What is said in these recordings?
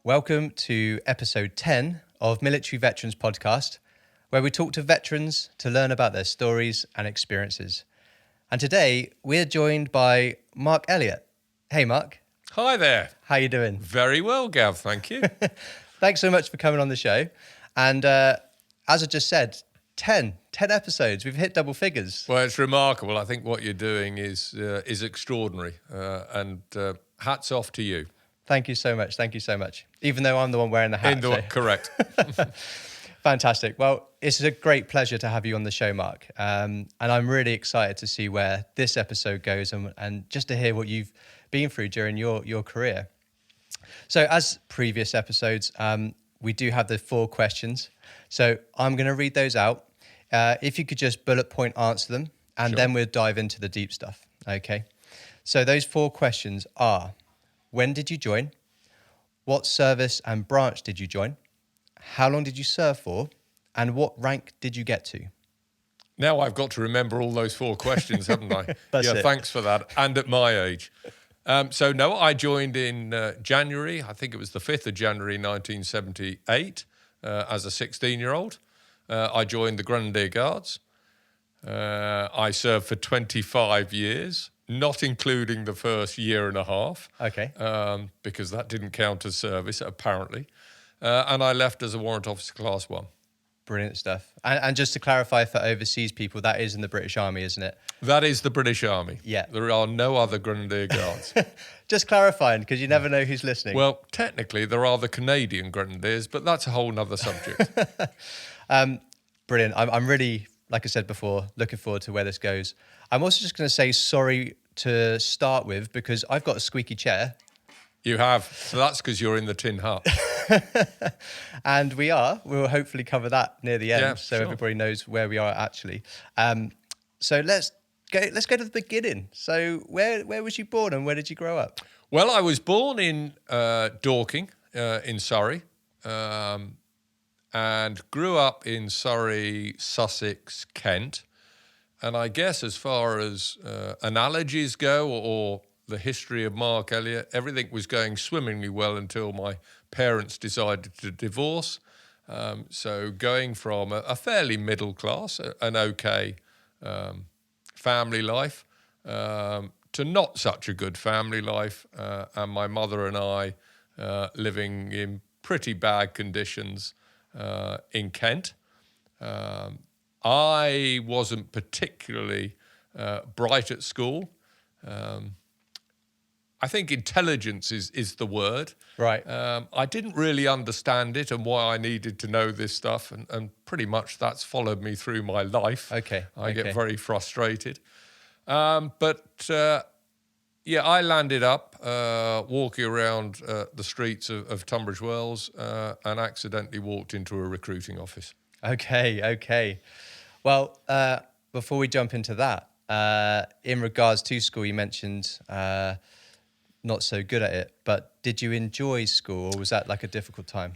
Welcome to episode 10 of Military Veterans Podcast, where we talk to veterans to learn about their stories and experiences. And today we're joined by Mark Elliott. Hey, Mark. Hi there. How you doing? Very well, Gav. Thank you. Thanks so much for coming on the show. And as I just said, 10 episodes. We've hit double figures. Well, it's remarkable. I think what you're doing is extraordinary. And hats off to you. Thank you so much. Thank you so much. Even though I'm the one wearing the hat. Correct. Fantastic. Well, it's a great pleasure to have you on the show, Mark. And I'm really excited to see where this episode goes and just to hear what you've been through during your career. So as previous episodes, we do have the 4 questions. So I'm going to read those out. If you could just bullet point answer them, and then we'll dive into the deep stuff. Okay. So those 4 questions are: when did you join? What service and branch did you join? How long did you serve for? And what rank did you get to? Now I've got to remember all those 4 questions, haven't I? That's it. Thanks for that. And at my age. I joined in January. I think it was the 5th of January, 1978, as a 16-year-old. I joined the Grenadier Guards. I served for 25 years. Not including the first year and a half. Okay. Because that didn't count as service, apparently. And I left as a Warrant Officer Class 1. Brilliant stuff. And just to clarify for overseas people, that is in the British Army, isn't it? That is the British Army. Yeah. There are no other Grenadier Guards. Just clarifying, because you never know who's listening. Well, technically, there are the Canadian Grenadiers, but that's a whole nother subject. Brilliant. I'm really, like I said before, looking forward to where this goes. I'm also just going to say sorry to start with, because I've got a squeaky chair. You have. So that's because you're in the tin hut. And we'll hopefully cover that near the end, Yeah, so sure. everybody knows where we are actually. So let's go to the beginning. So where was you born and where did you grow up? Well, I was born in Dorking in Surrey and grew up in Surrey, Sussex, Kent. And I guess as far as analogies go or the history of Mark Elliott, everything was going swimmingly well until my parents decided to divorce. So going from a fairly middle class, an okay family life, to not such a good family life, and my mother and I living in pretty bad conditions in Kent. I wasn't particularly bright at school. I think intelligence is the word. Right. I didn't really understand it and why I needed to know this stuff, and pretty much that's followed me through my life. Okay. I get very frustrated. I landed up walking around the streets of Tunbridge Wells and accidentally walked into a recruiting office. Okay. Well, before we jump into that, in regards to school, you mentioned not so good at it, but did you enjoy school, or was that like a difficult time?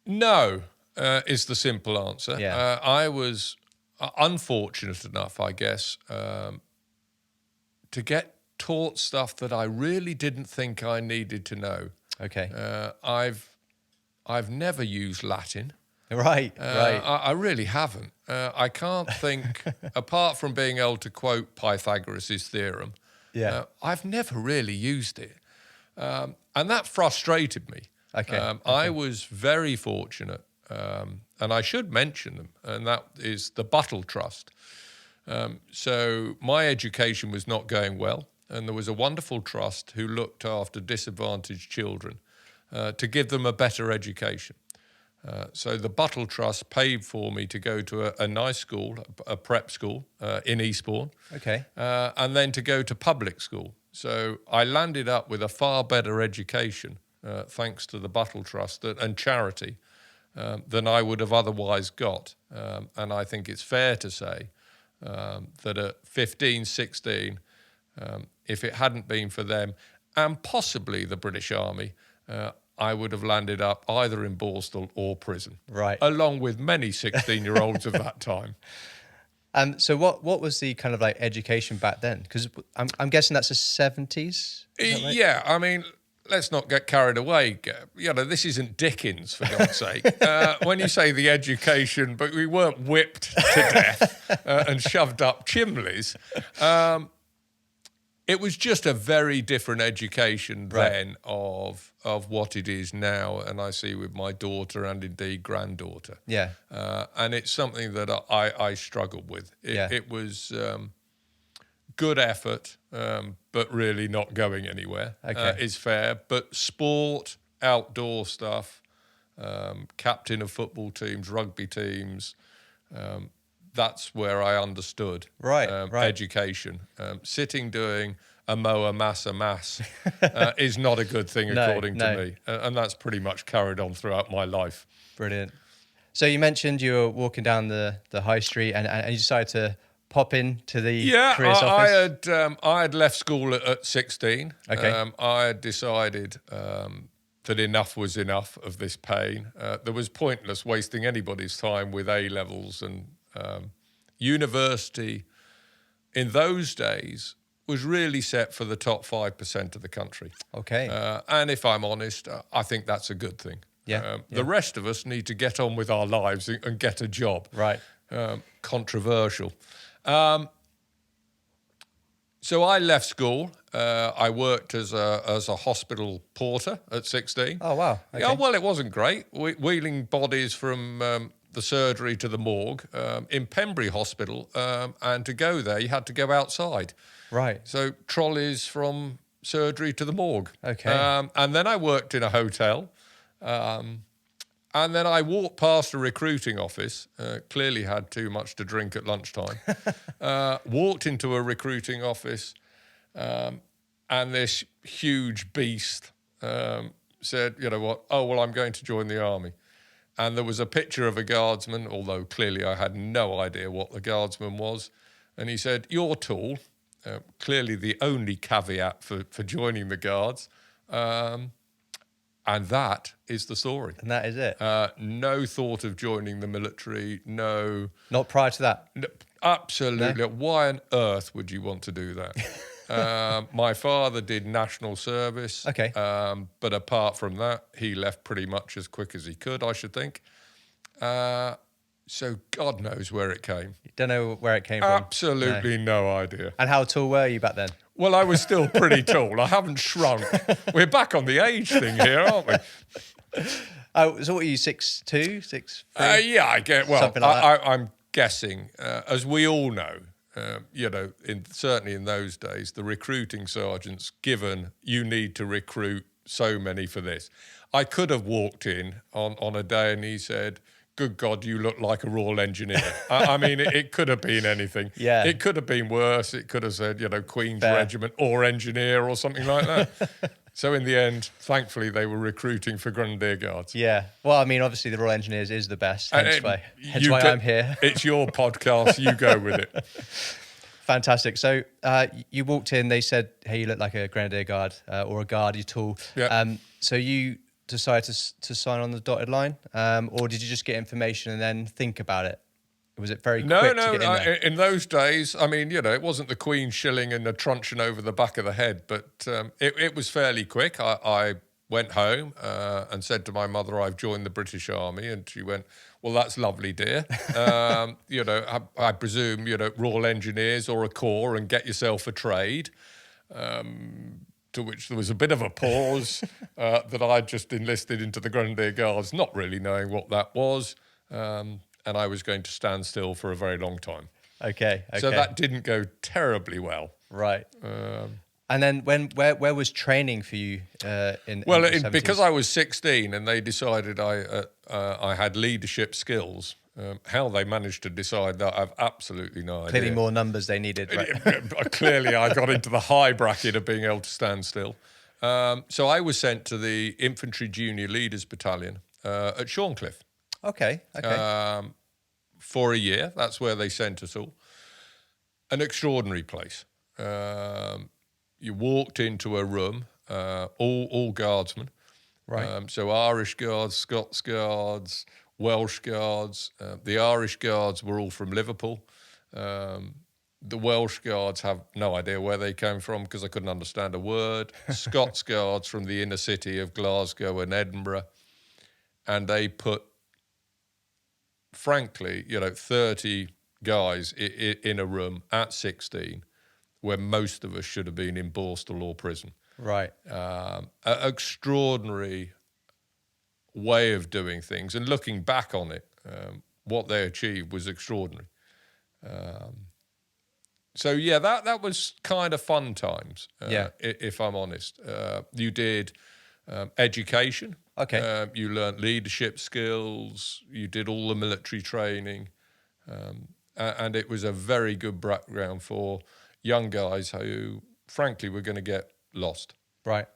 No, is the simple answer. Yeah. I was unfortunate enough, I guess, to get taught stuff that I really didn't think I needed to know. Okay. I've never used Latin. Right. I really haven't. I can't think, apart from being able to quote Pythagoras' theorem, I've never really used it. And that frustrated me. Okay. I was very fortunate, and I should mention them, and that is the Buttle Trust. So my education was not going well, and there was a wonderful trust who looked after disadvantaged children to give them a better education. So the Buttle Trust paid for me to go to a nice school, a prep school in Eastbourne. Okay. And then to go to public school. So I landed up with a far better education, thanks to the Buttle Trust and charity, than I would have otherwise got. And I think it's fair to say that at 15, 16, if it hadn't been for them and possibly the British Army, I would have landed up either in Borstal or prison. Right. Along with many 16-year-olds of that time. So what was the kind of like education back then? Because I'm guessing that's the 70s? Is that right? Yeah, I mean, let's not get carried away. You know, this isn't Dickens, for God's sake. When you say the education, but we weren't whipped to death and shoved up chimneys. It was just a very different education then of what it is now, and I see with my daughter and indeed granddaughter. Yeah. And it's something that I struggled with. It was good effort, but really not going anywhere. Is fair. But sport, outdoor stuff, captain of football teams, rugby teams, that's where I understood education. Sitting doing a moa mass is not a good thing according to me. And that's pretty much carried on throughout my life. Brilliant. So you mentioned you were walking down the high street and you decided to pop into the careers office? I had left school at 16. Okay. I had decided that enough was enough of this pain. There was pointless wasting anybody's time with A-levels, and university in those days was really set for the top 5% of the country. Okay. And if I'm honest, I think that's a good thing. The rest of us need to get on with our lives and get a job. Right. Controversial. So I left school. I worked as a hospital porter at 16. Oh, wow. Okay. Yeah, well, it wasn't great. Wheeling bodies from the surgery to the morgue in Pembury Hospital. And to go there, you had to go outside. Right. So trolleys from surgery to the morgue. Okay. And then I worked in a hotel. And then I walked past a recruiting office, clearly had too much to drink at lunchtime, walked into a recruiting office, and this huge beast said, you know what, oh, well, I'm going to join the army. And there was a picture of a guardsman, although clearly I had no idea what the guardsman was. And he said, you're tall, clearly the only caveat for joining the guards. And that is the story. And that is it. No thought of joining the military. No. Not prior to that. No, absolutely. No? Why on earth would you want to do that? My father did national service. Okay. But apart from that, he left pretty much as quick as he could, I should think. So God knows where it came. You don't know where it came from? Absolutely no idea. And how tall were you back then? Well, I was still pretty tall. I haven't shrunk. We're back on the age thing here, aren't we? Oh, so what are you, 6'2", 6'3"? Yeah, I get. Well, something like that. I'm guessing, as we all know, you know, certainly in those days, the recruiting sergeants given you need to recruit so many for this. I could have walked in on a day and he said, good God, you look like a Royal Engineer. I mean, it could have been anything. Yeah. It could have been worse. It could have said, you know, Queen's Regiment or Engineer or something like that. So in the end, thankfully, they were recruiting for Grenadier Guards. Yeah. Well, I mean, obviously, the Royal Engineers is the best. Hence why I'm here. It's your podcast. You go with it. Fantastic. So you walked in. They said, hey, you look like a Grenadier Guard or a Guard. You're tall. Yeah. So you decided to sign on the dotted line, or did you just get information and then think about it? Was it very quick to get in there? In those days, I mean, you know, it wasn't the Queen shilling and the truncheon over the back of the head, but it was fairly quick. I went home and said to my mother, I've joined the British Army, and she went, well, that's lovely, dear. You know, I presume, you know, Royal Engineers or a Corps and get yourself a trade. To which there was a bit of a pause that I'd just enlisted into the Grenadier Guards, not really knowing what that was. And I was going to stand still for a very long time. Okay. So that didn't go terribly well. Right. And then where was training for you in the 70s? Because I was 16 and they decided I had leadership skills. How they managed to decide that, I've absolutely no idea. Clearly more numbers they needed. Right? Clearly I got into the high bracket of being able to stand still. So I was sent to the Infantry Junior Leaders Battalion at Shorncliffe. Okay. For a year. That's where they sent us all. An extraordinary place. You walked into a room, all guardsmen. Right. So Irish Guards, Scots Guards, Welsh Guards. The Irish Guards were all from Liverpool. The Welsh Guards have no idea where they came from because I couldn't understand a word. Scots Guards from the inner city of Glasgow and Edinburgh. And they put, frankly, 30 guys in a room at 16 where most of us should have been in Borstal or prison. Right. An extraordinary way of doing things. And looking back on it, what they achieved was extraordinary. So, yeah, that was kind of fun times, if I'm honest. You did education. Okay. You learnt leadership skills. You did all the military training. And it was a very good background for young guys who, frankly, were going to get lost. Right.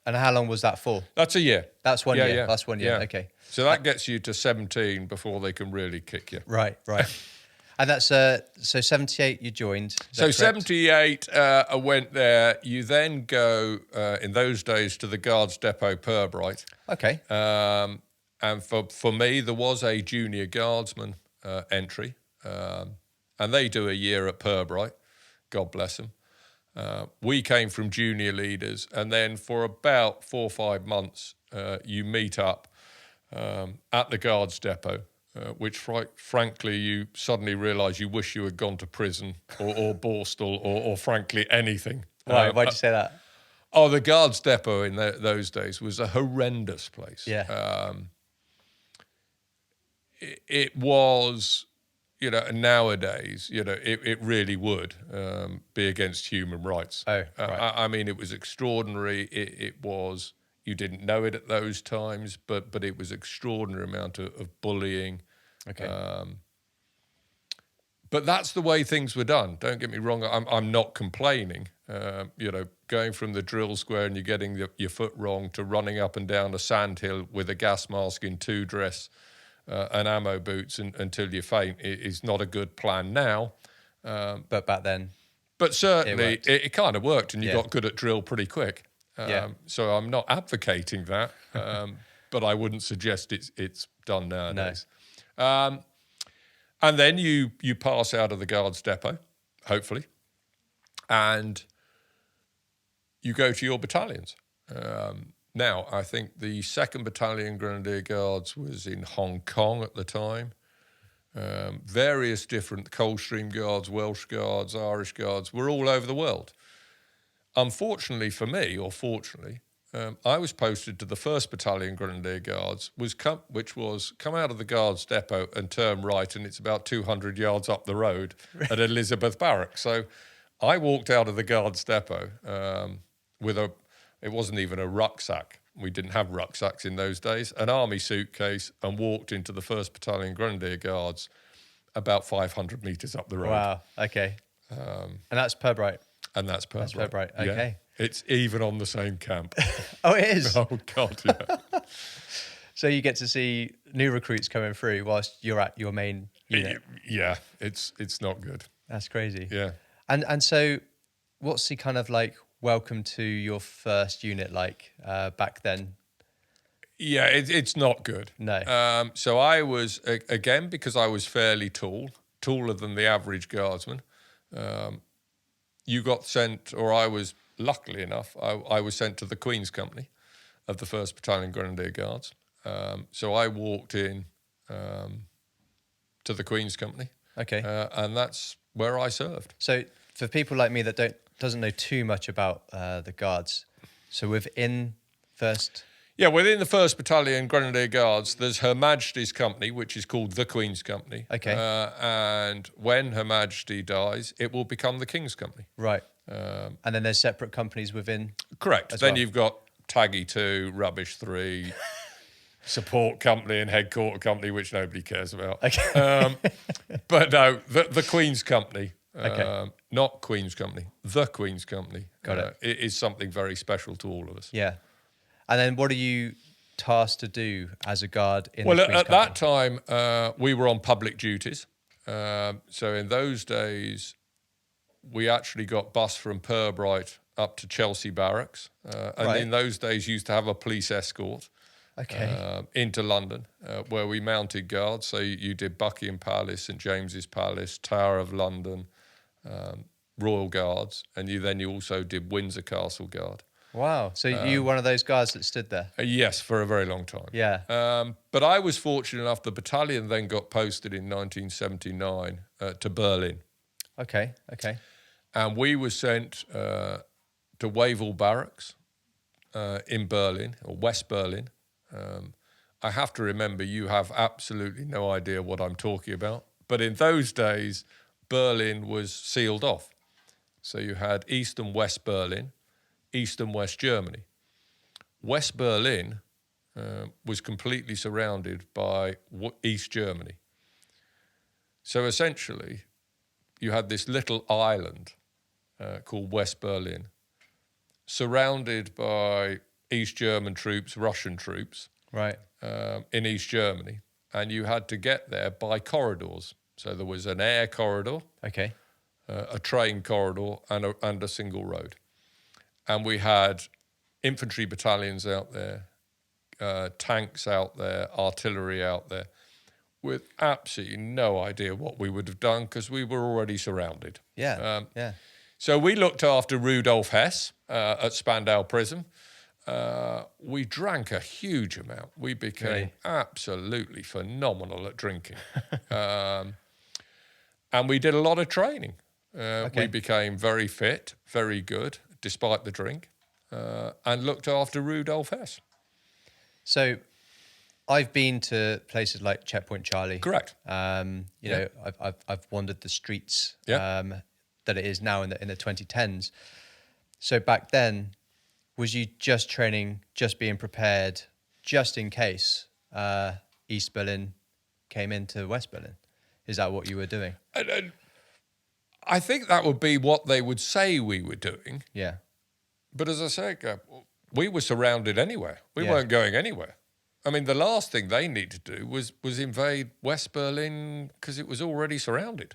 And how long was that for? That's a year. That's 1 year. Yeah. That's 1 year. Yeah. Okay. So that gets you to 17 before they can really kick you. Right. And that's so 78 you joined. So 78, I went there. You then go, in those days, to the Guards Depot Pirbright. Okay. And for me, there was a junior guardsman entry. And they do a year at Pirbright. God bless them. We came from junior leaders, and then for about 4 or 5 months, you meet up at the Guards Depot, which frankly you suddenly realise you wish you had gone to prison or Borstal or frankly anything. Why'd you say that? Oh, the Guards Depot in those days was a horrendous place. Yeah. It was... nowadays, it really would be against human rights. Oh, right. I mean, it was extraordinary. It was, you didn't know it at those times, but it was extraordinary amount of bullying. Okay. But that's the way things were done. Don't get me wrong. I'm not complaining. Going from the drill square and you're getting your foot wrong to running up and down a sandhill with a gas mask in 2 dress, and ammo boots until you faint is not a good plan now. But back then. But certainly it kind of worked, and you got good at drill pretty quick. Yeah. So I'm not advocating that, but I wouldn't suggest it's done nowadays. No. And then you pass out of the Guards Depot, hopefully, and you go to your battalions. Now, I think the 2nd Battalion Grenadier Guards was in Hong Kong at the time. Various different Coldstream Guards, Welsh Guards, Irish Guards were all over the world. Unfortunately for me, or fortunately, I was posted to the 1st Battalion Grenadier Guards, which was come out of the Guards Depot and turn right, and it's about 200 yards up the road at Elizabeth Barracks. So I walked out of the Guards Depot with it wasn't even a rucksack. We didn't have rucksacks in those days, an army suitcase, and walked into the 1st Battalion Grenadier Guards about 500 metres up the road. Wow, okay. And that's Pirbright? And that's Pirbright. That's Pirbright, okay. Yeah. It's even on the same camp. Oh, it is? Oh, God, yeah. So you get to see new recruits coming through whilst you're at your main unit? Yeah, it's not good. That's crazy. Yeah. And so what's the kind of like welcome to your first unit like back then? Yeah, it's not good. No. So I was, again, because I was fairly tall, taller than the average guardsman, you got sent, or I was, luckily enough, I was sent to the Queen's Company of the 1st Battalion Grenadier Guards. So I walked in to the Queen's Company. Okay. And that's where I served. So for people like me that doesn't know too much about the Guards, so within 1st... Yeah, within the 1st Battalion Grenadier Guards, there's Her Majesty's Company, which is called the Queen's Company. Okay. And when Her Majesty dies, it will become the King's Company. Right. And then there's separate companies within... Correct. Then you've got Taggy 2, Rubbish 3, Support Company and Headquarter Company, which nobody cares about. Okay. But no, the Queen's Company, okay. Not Queen's Company, the Queen's Company. Got it. It is something very special to all of us. Yeah. And then what are you tasked to do as a guard in the Queen's Company? At that time, we were on public duties. So in those days, we actually got bus from Pirbright up to Chelsea Barracks. And in those days, used to have a police escort into London, where we mounted guards. So you did Buckingham Palace, St James's Palace, Tower of London, Royal Guards, and you also did Windsor Castle Guard. Wow. So you were one of those guys that stood there? Yes, for a very long time. Yeah. But I was fortunate enough, the battalion then got posted in 1979 to Berlin. Okay. And we were sent to Wavell Barracks in Berlin, or West Berlin. I have to remember, you have absolutely no idea what I'm talking about. But in those days, Berlin was sealed off. So you had East and West Berlin, East and West Germany. West Berlin was completely surrounded by East Germany. So essentially, you had this little island called West Berlin, surrounded by East German troops, Russian troops, Right. in East Germany, and you had to get there by corridors. So there was an air corridor, Okay. a train corridor, and a single road. And we had infantry battalions out there, tanks out there, artillery out there, with absolutely no idea what we would have done because we were already surrounded. Yeah. So we looked after Rudolf Hess at Spandau Prison. We drank a huge amount. We became Really? absolutely phenomenal at drinking. And we did a lot of training. We became very fit, very good, despite the drink, and looked after Rudolf Hess. So I've been to places like Checkpoint Charlie. Correct. You know, I've wandered the streets that it is now in the 2010s. So back then, was you just training, just being prepared, just in case East Berlin came into West Berlin? Is that what you were doing? I think that would be what they would say we were doing. Yeah. But as I say, we were surrounded anywhere. We weren't going anywhere. I mean, the last thing they needed to do was invade West Berlin because it was already surrounded.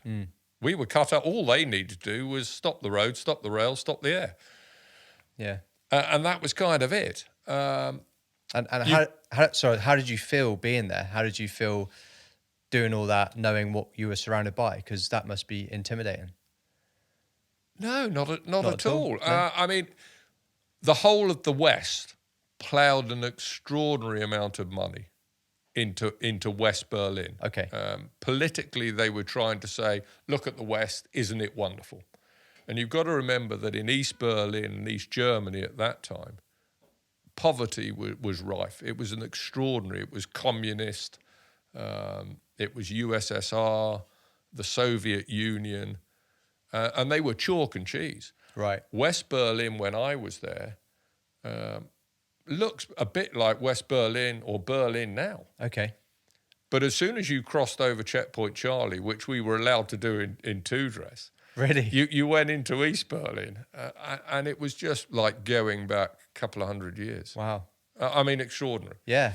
We were cut out. All they needed to do was stop the road, stop the rail, stop the air. Yeah. And that was kind of it. And how did you feel being there? How did you feel doing all that, knowing what you were surrounded by? Because that must be intimidating. No, not at all. No? I mean, the whole of the West ploughed an extraordinary amount of money into West Berlin. Okay. Politically, they were trying to say, look at the West, isn't it wonderful? And you've got to remember that in East Berlin and East Germany at that time, poverty was rife. It was it was communist, it was USSR, the Soviet Union, and they were chalk and cheese. Right. West Berlin, when I was there, looks a bit like West Berlin or Berlin now. Okay. But as soon as you crossed over Checkpoint Charlie, which we were allowed to do in two-dress, Really? you went into East Berlin, and it was just like going back a couple of hundred years. Wow. I mean, extraordinary. Yeah.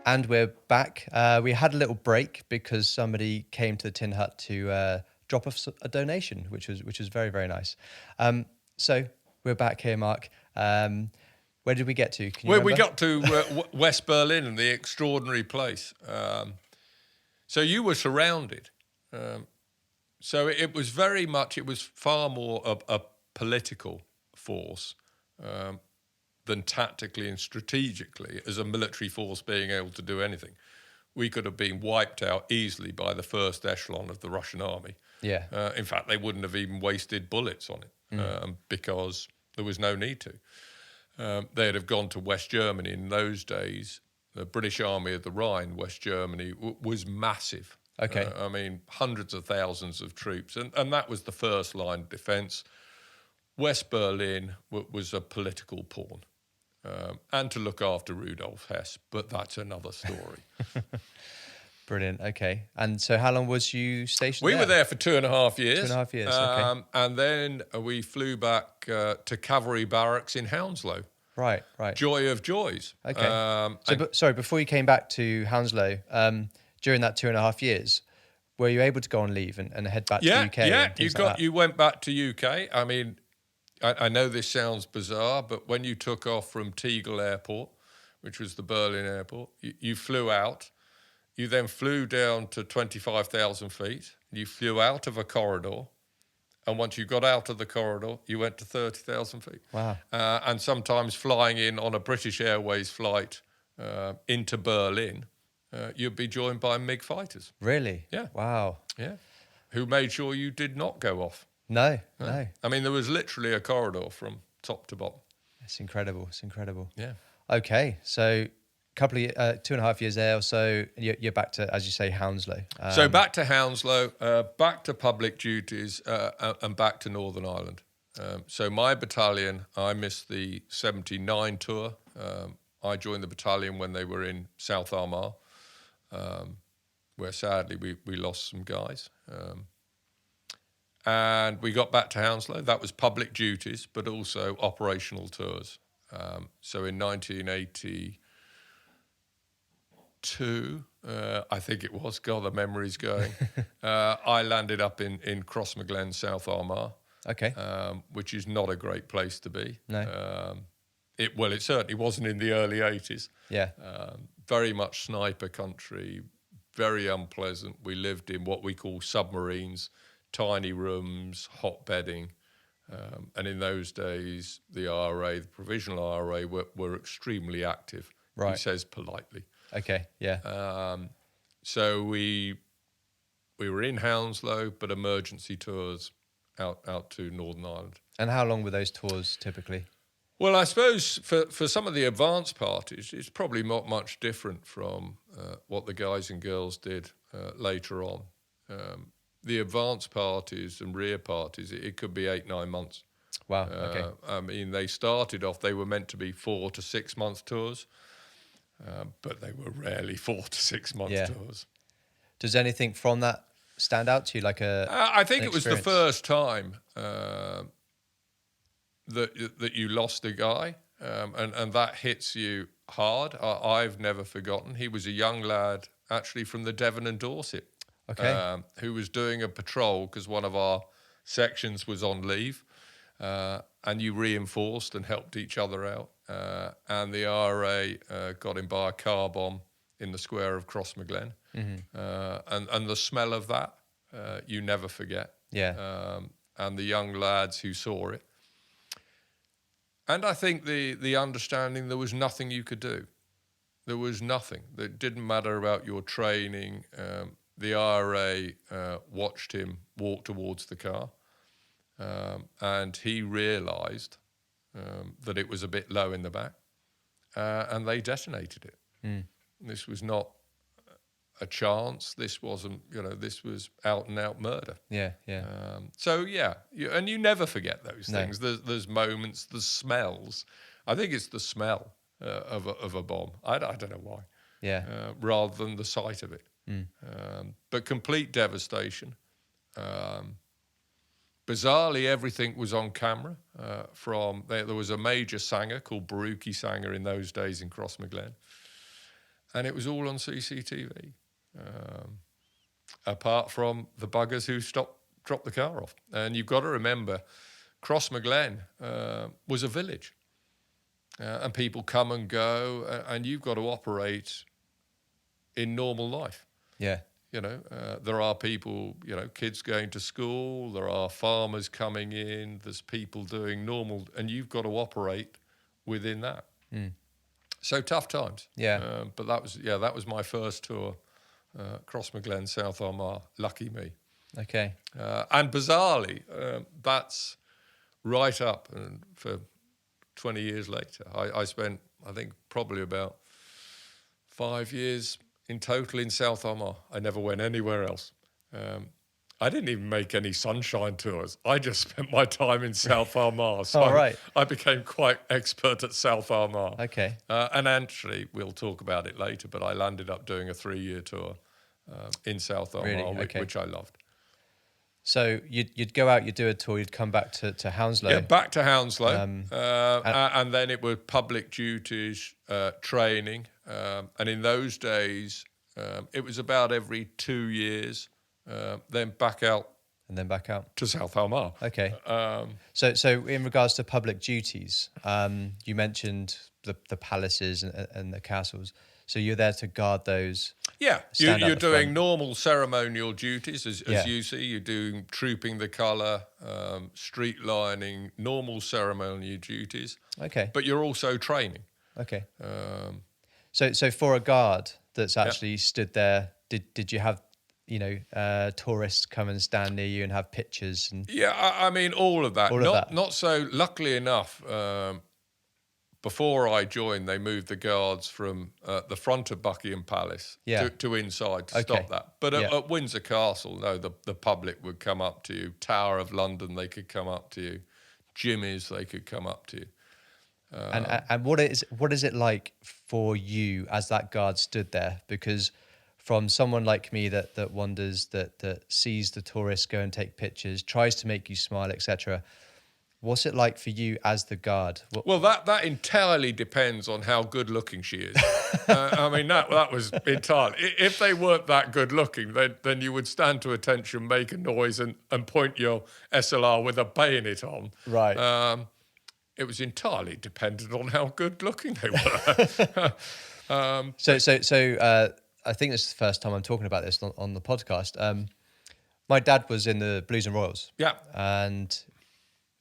And we're back. We had a little break because somebody came to the Tin Hut to drop us a donation, which was very, very nice. So we're back here, Mark. Where did we get to? Can you remember? We got to West Berlin and the extraordinary place. So you were surrounded. So it was far more a political force than tactically and strategically as a military force being able to do anything. We could have been wiped out easily by the first echelon of the Russian army. Yeah. In fact, they wouldn't have even wasted bullets on it because there was no need to. They'd have gone to West Germany. In those days, the British Army of the Rhine, West Germany, was massive. Okay. I mean, hundreds of thousands of troops. And that was the first line of defence. West Berlin was a political pawn. And to look after Rudolf Hess, but that's another story. Brilliant. Okay. And so how long was you stationed there? We were there for 2.5 years. 2.5 years, okay. And then we flew back to Cavalry Barracks in Hounslow. Right. Joy of joys. Okay. Sorry, before you came back to Hounslow, during that 2.5 years, were you able to go on leave and head back to the UK? Yeah, you went back to UK. I mean, I know this sounds bizarre, but when you took off from Tegel Airport, which was the Berlin airport, you flew out. You then flew down to 25,000 feet. You flew out of a corridor. And once you got out of the corridor, you went to 30,000 feet. Wow. And sometimes flying in on a British Airways flight into Berlin, you'd be joined by MiG fighters. Really? Yeah. Wow. Yeah. Who made sure you did not go off. No. I mean, there was literally a corridor from top to bottom. It's incredible. It's incredible. Yeah. Okay. So 2.5 years there or so, you're back to, as you say, Hounslow. So back to Hounslow, back to public duties, and back to Northern Ireland. So my battalion, I missed the 79 tour. I joined the battalion when they were in South Armagh, where sadly we lost some guys. And we got back to Hounslow. That was public duties, but also operational tours. So in 1982, I think it was, God, the memory's going, I landed up in Crossmaglen, South Armagh. Okay. Which is not a great place to be. No. It certainly wasn't in the early 80s. Yeah. Very much sniper country, very unpleasant. We lived in what we call submarines, tiny rooms, hot bedding. And in those days, the IRA, the provisional IRA, were extremely active, Right. he says politely. Okay. Yeah. So we were in Hounslow, but emergency tours out to Northern Ireland. And how long were those tours typically? Well, I suppose for some of the advanced parties, it's probably not much different from what the guys and girls did later on. The advanced parties and rear parties, it could be 8-9 months. Wow. Okay. I mean, they started off, they were meant to be 4 to 6 month tours, but they were rarely 4 to 6 month tours. Does anything from that stand out to you, like I think it was the experience? first time that you lost a guy, and that hits you hard. I've never forgotten. He was a young lad, actually from the Devon and Dorset, who was doing a patrol because one of our sections was on leave, and you reinforced and helped each other out. And the IRA got him by a car bomb in the square of Crossmaglen. And the smell of that, you never forget. Yeah. And the young lads who saw it. And I think the understanding there was nothing you could do. There was nothing. It didn't matter about your training. The IRA watched him walk towards the car, and he realised that it was a bit low in the back, and they detonated it. This was not a chance. This wasn't, this was out and out murder. Yeah. Yeah. And you never forget those things. There's moments, there's smells. I think it's the smell of a bomb. I don't know why. Yeah. Rather than the sight of it. But complete devastation. Bizarrely, everything was on camera. There was a major sanger called Baruki Sanger in those days in Crossmaglen, and it was all on CCTV. Apart from the buggers who dropped the car off. And you've got to remember, Crossmaglen was a village, and people come and go, and you've got to operate in normal life. Yeah. There are people, kids going to school, there are farmers coming in, there's people doing normal, and you've got to operate within that. So tough times. Yeah. But that was my first tour, Crossmaglen, South Armagh. Lucky me. Okay. And bizarrely, that's right up and for 20 years later. I spent, I think, probably about 5 years in total in South Armagh. I never went anywhere else. I didn't even make any sunshine tours. I just spent my time in South Armagh. So I became quite expert at South Armagh. Okay. And actually, we'll talk about it later, but I landed up doing a 3-year tour in South Armagh, Really? Okay. which I loved. So you'd go out, you'd do a tour, you'd come back to Hounslow. Yeah, back to Hounslow. And then it was public duties, training. And in those days, it was about every 2 years, then back out. And then back out. To South Armagh. Okay. So in regards to public duties, you mentioned the palaces and the castles. So you're there to guard those. you're doing normal ceremonial duties as Yeah. you see. You're doing trooping the colour, street lining, normal ceremonial duties. Okay. But you're also training. Okay. So for a guard that's actually stood there, did you have tourists come and stand near you and have pictures and I mean all of that. Not so. Luckily enough, before I joined, they moved the guards from the front of Buckingham Palace to inside to stop that. But at Windsor Castle, no, the public would come up to you. Tower of London, they could come up to you. Jimmy's, they could come up to you. And what is it like for you as that guard stood there? Because from someone like me that wanders, that sees the tourists go and take pictures, tries to make you smile, etc. What's it like for you as the guard? Well, that entirely depends on how good looking she is. I mean, that was entirely. If they weren't that good looking, then you would stand to attention, make a noise, and point your SLR with a bayonet on. Right. It was entirely dependent on how good looking they were. So I think this is the first time I'm talking about this on the podcast. My dad was in the Blues and Royals. Yeah. And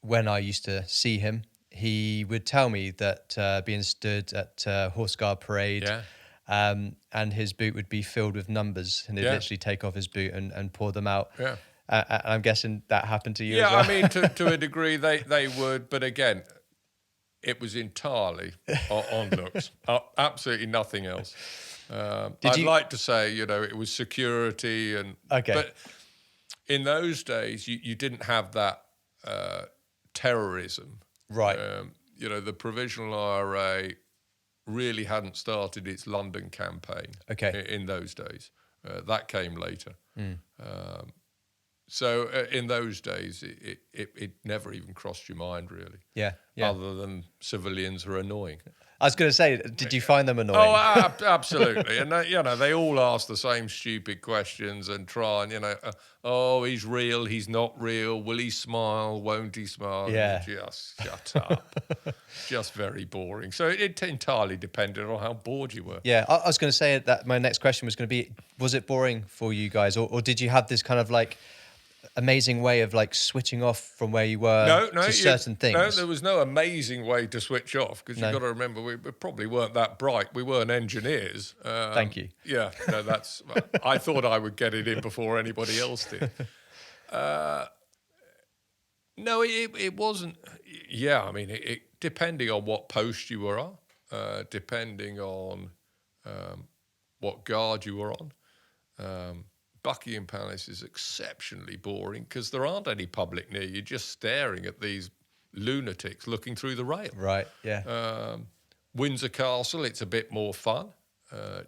when I used to see him, he would tell me that being stood at Horse Guard Parade, and his boot would be filled with numbers, and he'd literally take off his boot and pour them out. Yeah. I'm guessing that happened to you as well. I mean, to a degree, they would. But again, it was entirely on looks. Absolutely nothing else. I'd like to say, it was security and. Okay. But in those days, you didn't have that terrorism. Right. The Provisional IRA really hadn't started its London campaign. Okay. In those days, that came later. So in those days, it never even crossed your mind, really. Yeah. Other than civilians are annoying. I was going to say, did you find them annoying? Oh, absolutely. And, they all ask the same stupid questions and try and, he's real, he's not real, will he smile, won't he smile? Yeah. Just shut up. Just very boring. So it entirely depended on how bored you were. Yeah, I was going to say that my next question was going to be, was it boring for you guys? Or did you have this kind of like amazing way of like switching off from where you were to certain things? No, there was no amazing way to switch off because you've got to remember we probably weren't that bright. We weren't engineers. Thank you. Yeah, no, that's. I thought I would get it in before anybody else did. No, it wasn't. Yeah, I mean, it depending on what post you were on, depending on what guard you were on. Buckingham Palace is exceptionally boring because there aren't any public near you, just staring at these lunatics looking through the rail. Right, yeah. Windsor Castle, it's a bit more fun.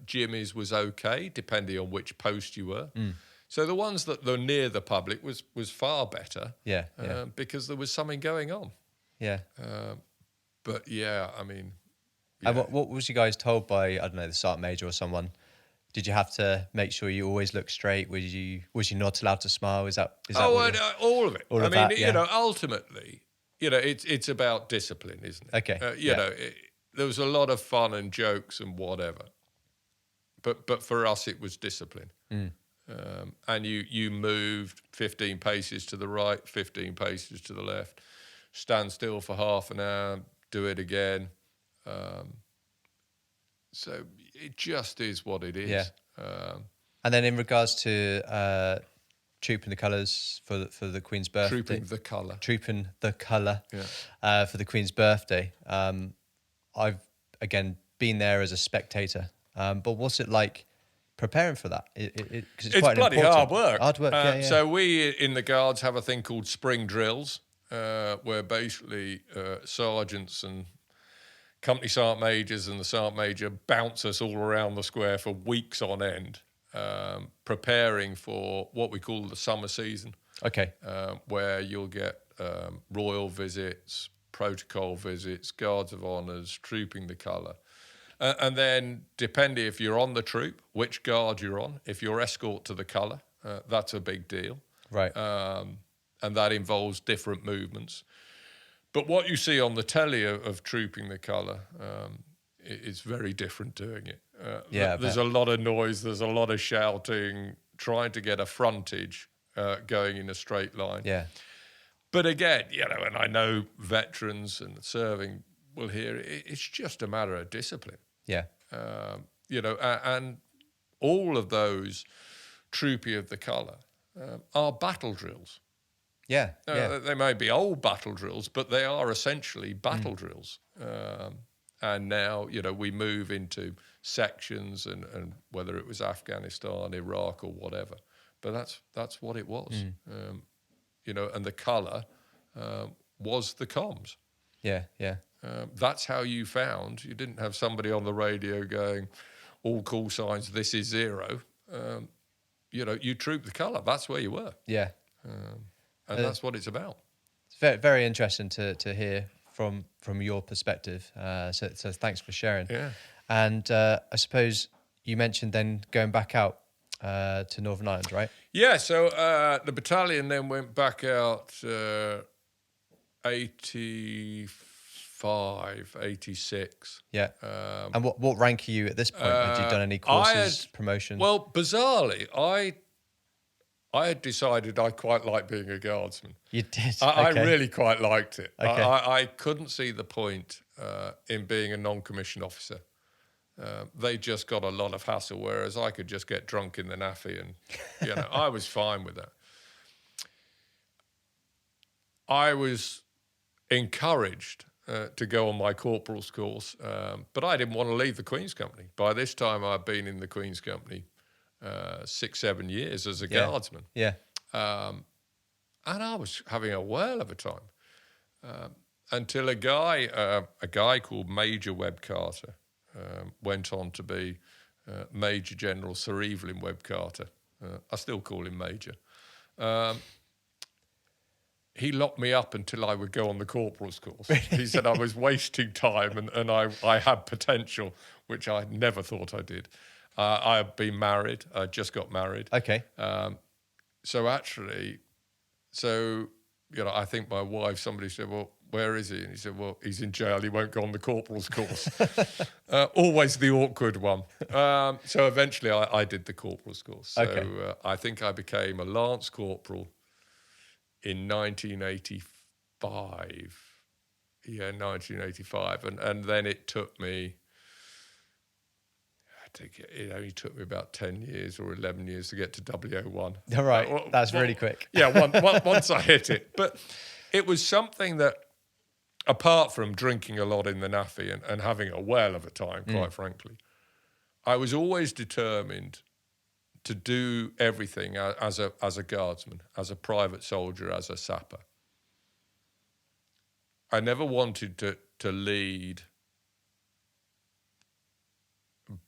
Jimmy's was okay, depending on which post you were. So the ones that were near the public was far better. Yeah. Because there was something going on. Yeah. But yeah, I mean. Yeah. And what was you guys told by, I don't know, the Sergeant Major or someone? Did you have to make sure you always look straight? Was you not allowed to smile? Is that all of it. All of that, yeah. Ultimately, it's about discipline, isn't it? Okay. There was a lot of fun and jokes and whatever, but for us it was discipline. And you moved 15 paces to the right, 15 paces to the left, stand still for half an hour, do it again. So it just is what it is. Yeah. And then in regards to trooping the colours for the Queen's birthday. Trooping the colour. Yeah. For the Queen's birthday. I've, again, been there as a spectator. But what's it like preparing for that? 'Cause it's quite bloody important. hard work. Hard work, yeah. So we in the Guards have a thing called spring drills, where basically sergeants and company sergeant majors and the sergeant major bounce us all around the square for weeks on end, preparing for what we call the summer season. Okay. Where you'll get royal visits, protocol visits, guards of honours, trooping the colour. And then, depending if you're on the troop, which guard you're on, if you're escort to the colour, that's a big deal. Right. And that involves different movements. But what you see on the telly of trooping the colour, it's very different doing it. Yeah, I there's bet. a lot of noise, there's a lot of shouting, trying to get a frontage going in a straight line. Yeah. But again, and I know veterans and serving will hear it, it's just a matter of discipline. Yeah. And all of those troopy of the colour are battle drills. Yeah. Yeah. They may be old battle drills, but they are essentially battle drills. And now, we move into sections and whether it was Afghanistan, Iraq or whatever. But that's what it was. And the colour was the comms. Yeah. Yeah. That's how you found. You didn't have somebody on the radio going, all call signs, this is 0. You trooped the colour. That's where you were. Yeah. And that's what it's about. It's very, very interesting to hear from your perspective. So thanks for sharing. Yeah. And I suppose you mentioned then going back out to Northern Ireland, right? Yeah, so the battalion then went back out 85, 86. Yeah. And what rank are you at this point? Had you done any courses, promotions? Well, bizarrely, I had decided I quite liked being a guardsman. You did? I Okay. really quite liked it. Okay. I couldn't see the point in being a non-commissioned officer. They just got a lot of hassle, whereas I could just get drunk in the naffy and, I was fine with that. I was encouraged to go on my corporal's course, but I didn't want to leave the Queen's Company. By this time, I'd been in the Queen's Company 6-7 years as a guardsman. Yeah. And I was having a whale of a time until a guy called Major Webb Carter went on to be Major General Sir Evelyn Webb Carter. I still call him Major. He locked me up until I would go on the corporal's course. He said I was wasting time and I had potential, which I never thought I did. I had been married. I just got married. Okay. So actually, I think my wife, somebody said, well, where is he? And he said, well, he's in jail. He won't go on the corporal's course. Always the awkward one. So eventually I did the corporal's course. So Okay. I think I became a lance corporal in 1985. Yeah, 1985. And then it took me, I think it only took me about 10 years or 11 years to get to W01. All right. That's really quick. Yeah, once I hit it. But it was something that, apart from drinking a lot in the naffy and having a whale of a time, quite frankly, I was always determined to do everything as a guardsman, as a private soldier, as a sapper. I never wanted to lead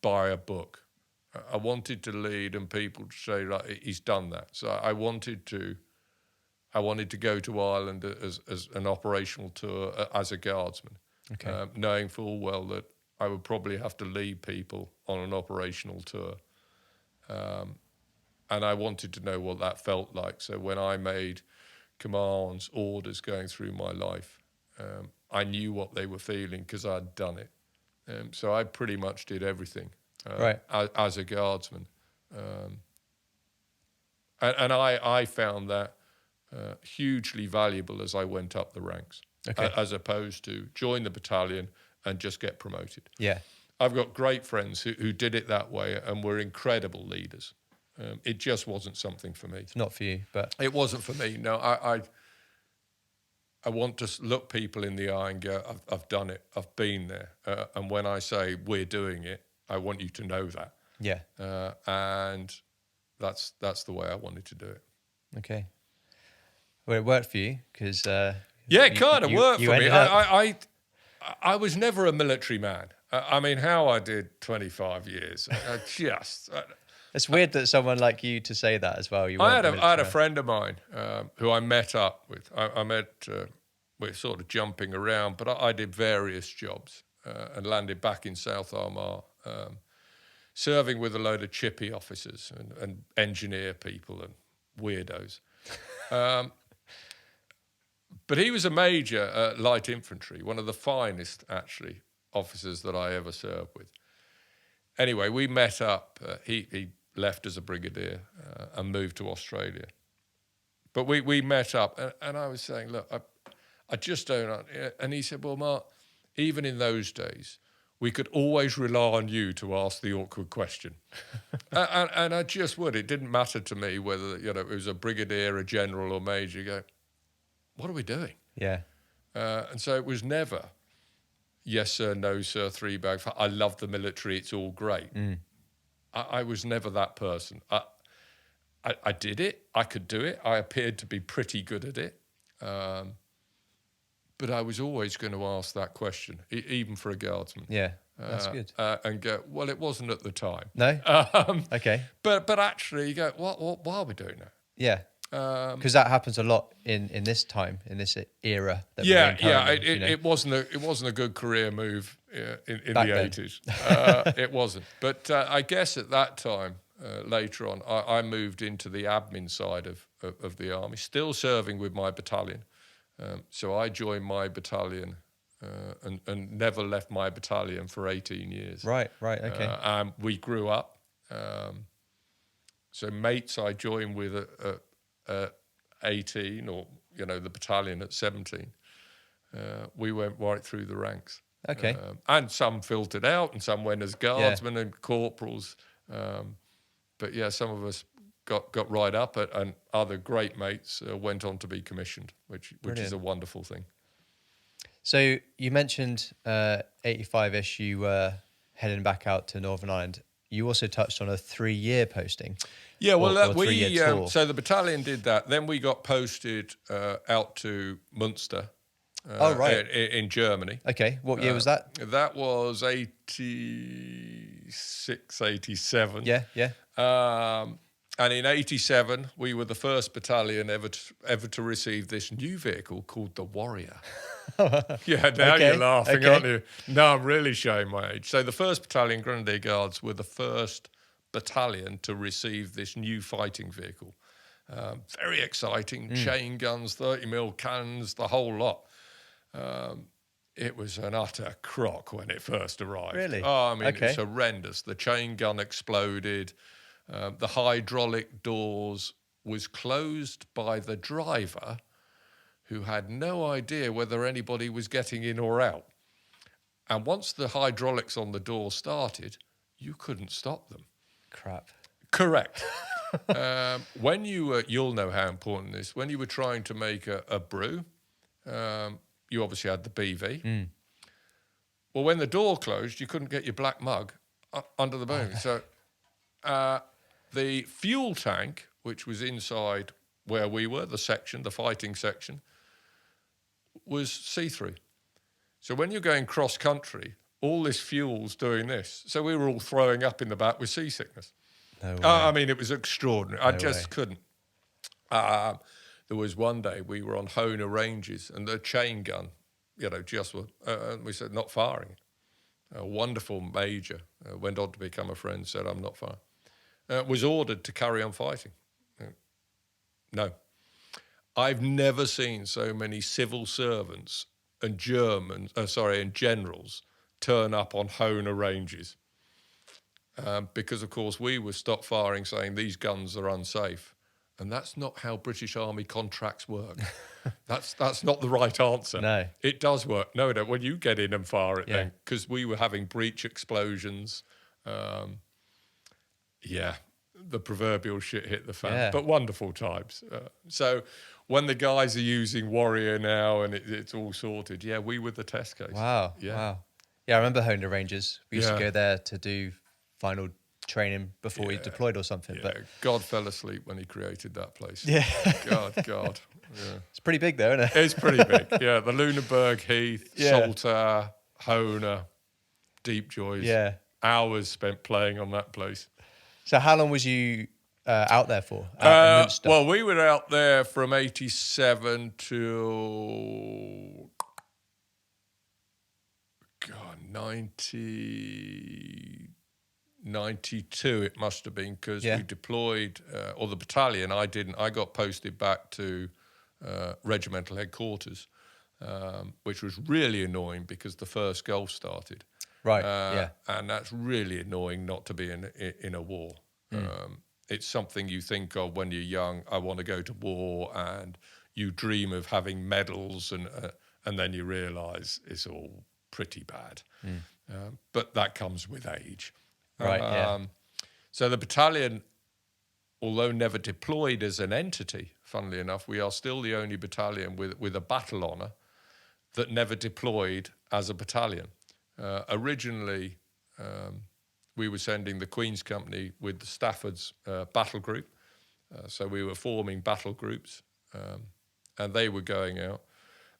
by a book. I wanted to lead and people to say, right, he's done that. So I wanted to go to Ireland as an operational tour as a guardsman, Okay. knowing full well that I would probably have to lead people on an operational tour. And I wanted to know what that felt like. So when I made commands, orders going through my life, I knew what they were feeling because I'd done it. So I pretty much did everything Right. as a guardsman. And I found that hugely valuable as I went up the ranks, Okay. as opposed to join the battalion and just get promoted. Yeah. I've got great friends who did it that way and were incredible leaders. It just wasn't something for me. It's not for you, but It wasn't for me. No, I want to look people in the eye and go, I've done it. I've been there. And when I say we're doing it, I want you to know that. yeah. And that's the way I wanted to do it. Okay. Well, it worked for you because Yeah, it kind of worked for me. ended up- I was never a military man. I mean, how I did 25 years, It's weird that someone like you to say that as well. I had a friend of mine who I met up with. We're sort of jumping around, but I did various jobs and landed back in South Armagh, serving with a load of chippy officers and engineer people and weirdos. But he was a major light infantry, one of the finest, actually, officers that I ever served with. Anyway, we met up. He left as a brigadier and moved to Australia. But we met up, and I was saying, look, I just don't. And he said, well, Mark, even in those days, we could always rely on you to ask the awkward question. and I just would. It didn't matter to me whether, it was a brigadier, a general, or major. You go, what are we doing? Yeah. And so it was never, yes, sir, no, sir, 3 bag. I love the military. It's all great. I was never that person. I did it. I could do it. I appeared to be pretty good at it. But I was always going to ask that question, even for a guardsman. Yeah, that's good. And go, well, it wasn't at the time. No? Okay. But actually, you go, why are we doing that? Yeah. Because that happens a lot in this time, in this era. That we're in currently, it wasn't a good career move in Back the then. 80s. It wasn't. But I guess at that time, later on, I moved into the admin side of the army, still serving with my battalion. So I joined my battalion and never left my battalion for 18 years. Right, okay. We grew up. So mates I joined with at 18, or, the battalion at 17. We went right through the ranks. Okay. And some filtered out, and some went as guardsmen and corporals. But yeah, some of us got right up, and other great mates went on to be commissioned, which is a wonderful thing. So you mentioned 85-ish, you were heading back out to Northern Ireland. You also touched on a 3-year posting. Yeah, well, or 3-year tour. So the battalion did that. Then we got posted out to Munster. Right. In Germany. Okay, what year was that? That was 86, 87. Yeah. And in 87, we were the first battalion ever to receive this new vehicle called the Warrior. Yeah, now you're laughing, aren't you? No, I'm really showing my age. So the 1st Battalion, Grenadier Guards, were the first battalion to receive this new fighting vehicle. Very exciting, chain guns, 30mm cannons, the whole lot. It was an utter crock when it first arrived. Really? Oh, I mean, it was horrendous. The chain gun exploded. The hydraulic doors was closed by the driver, who had no idea whether anybody was getting in or out. And once the hydraulics on the door started, you couldn't stop them. Crap. Correct. When you'll know how important this, when you were trying to make a brew, you obviously had the BV. Well, when the door closed, you couldn't get your black mug under the boom. So the fuel tank, which was inside where we were, the fighting section, was see-through. So when you're going cross-country, all this fuel's doing this. So we were all throwing up in the back with seasickness. No way. I mean, it was extraordinary. I just way. couldn't. There was one day we were on Hona Ranges, and the chain gun, just were, we said, not firing. A wonderful major went on to become a friend, said, I'm not firing. Was ordered to carry on fighting. No. I've never seen so many civil servants and generals turn up on Hona Ranges. Because, of course, we were stop firing saying these guns are unsafe. And that's not how British Army contracts work. That's not the right answer. No. It does work. No, when you get in and fire it then, because we were having breach explosions. The proverbial shit hit the fan. But wonderful times. So when the guys are using Warrior now and it's all sorted, we were the test case. Wow. Yeah, I remember Hona Ranges. We used to go there to do final training before we deployed or something. But God fell asleep when he created that place. Yeah. God. Yeah. It's pretty big though, isn't it? It's pretty big. Yeah, the Lunenburg Heath, Saltaire, Hona, Deep Joys. Yeah. Hours spent playing on that place. So how long was you out there for? In Munster? Well, we were out there from 87 to 92 it must have been, because we deployed, or the battalion, I didn't. I got posted back to regimental headquarters which was really annoying because the first Gulf started. Right. And that's really annoying not to be in a war. It's something you think of when you're young. I want to go to war, and you dream of having medals, and then you realise it's all pretty bad. But that comes with age. Right. So the battalion, although never deployed as an entity, funnily enough, we are still the only battalion with a battle honour that never deployed as a battalion. Originally, we were sending the Queen's Company with the Stafford's battle group. So we were forming battle groups, and they were going out.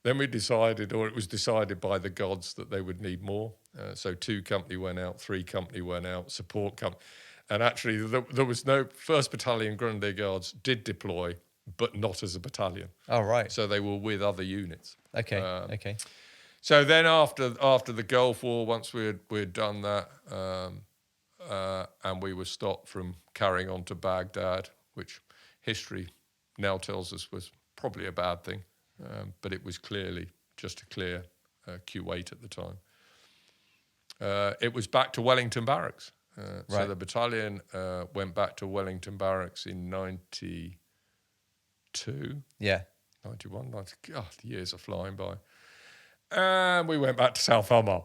Then we decided, or it was decided by the gods, that they would need more. So 2 company went out, 3 company went out, support company. And actually, there was no... 1st Battalion Grenadier Guards did deploy, but not as a battalion. Oh, right. So they were with other units. Okay. So then after the Gulf War, once we'd done that, and we were stopped from carrying on to Baghdad, which history now tells us was probably a bad thing, but it was clearly just to clear Kuwait at the time. It was back to Wellington Barracks. So the battalion went back to Wellington Barracks in 92. Yeah. 91, 90, God, the years are flying by. And we went back to South Armagh.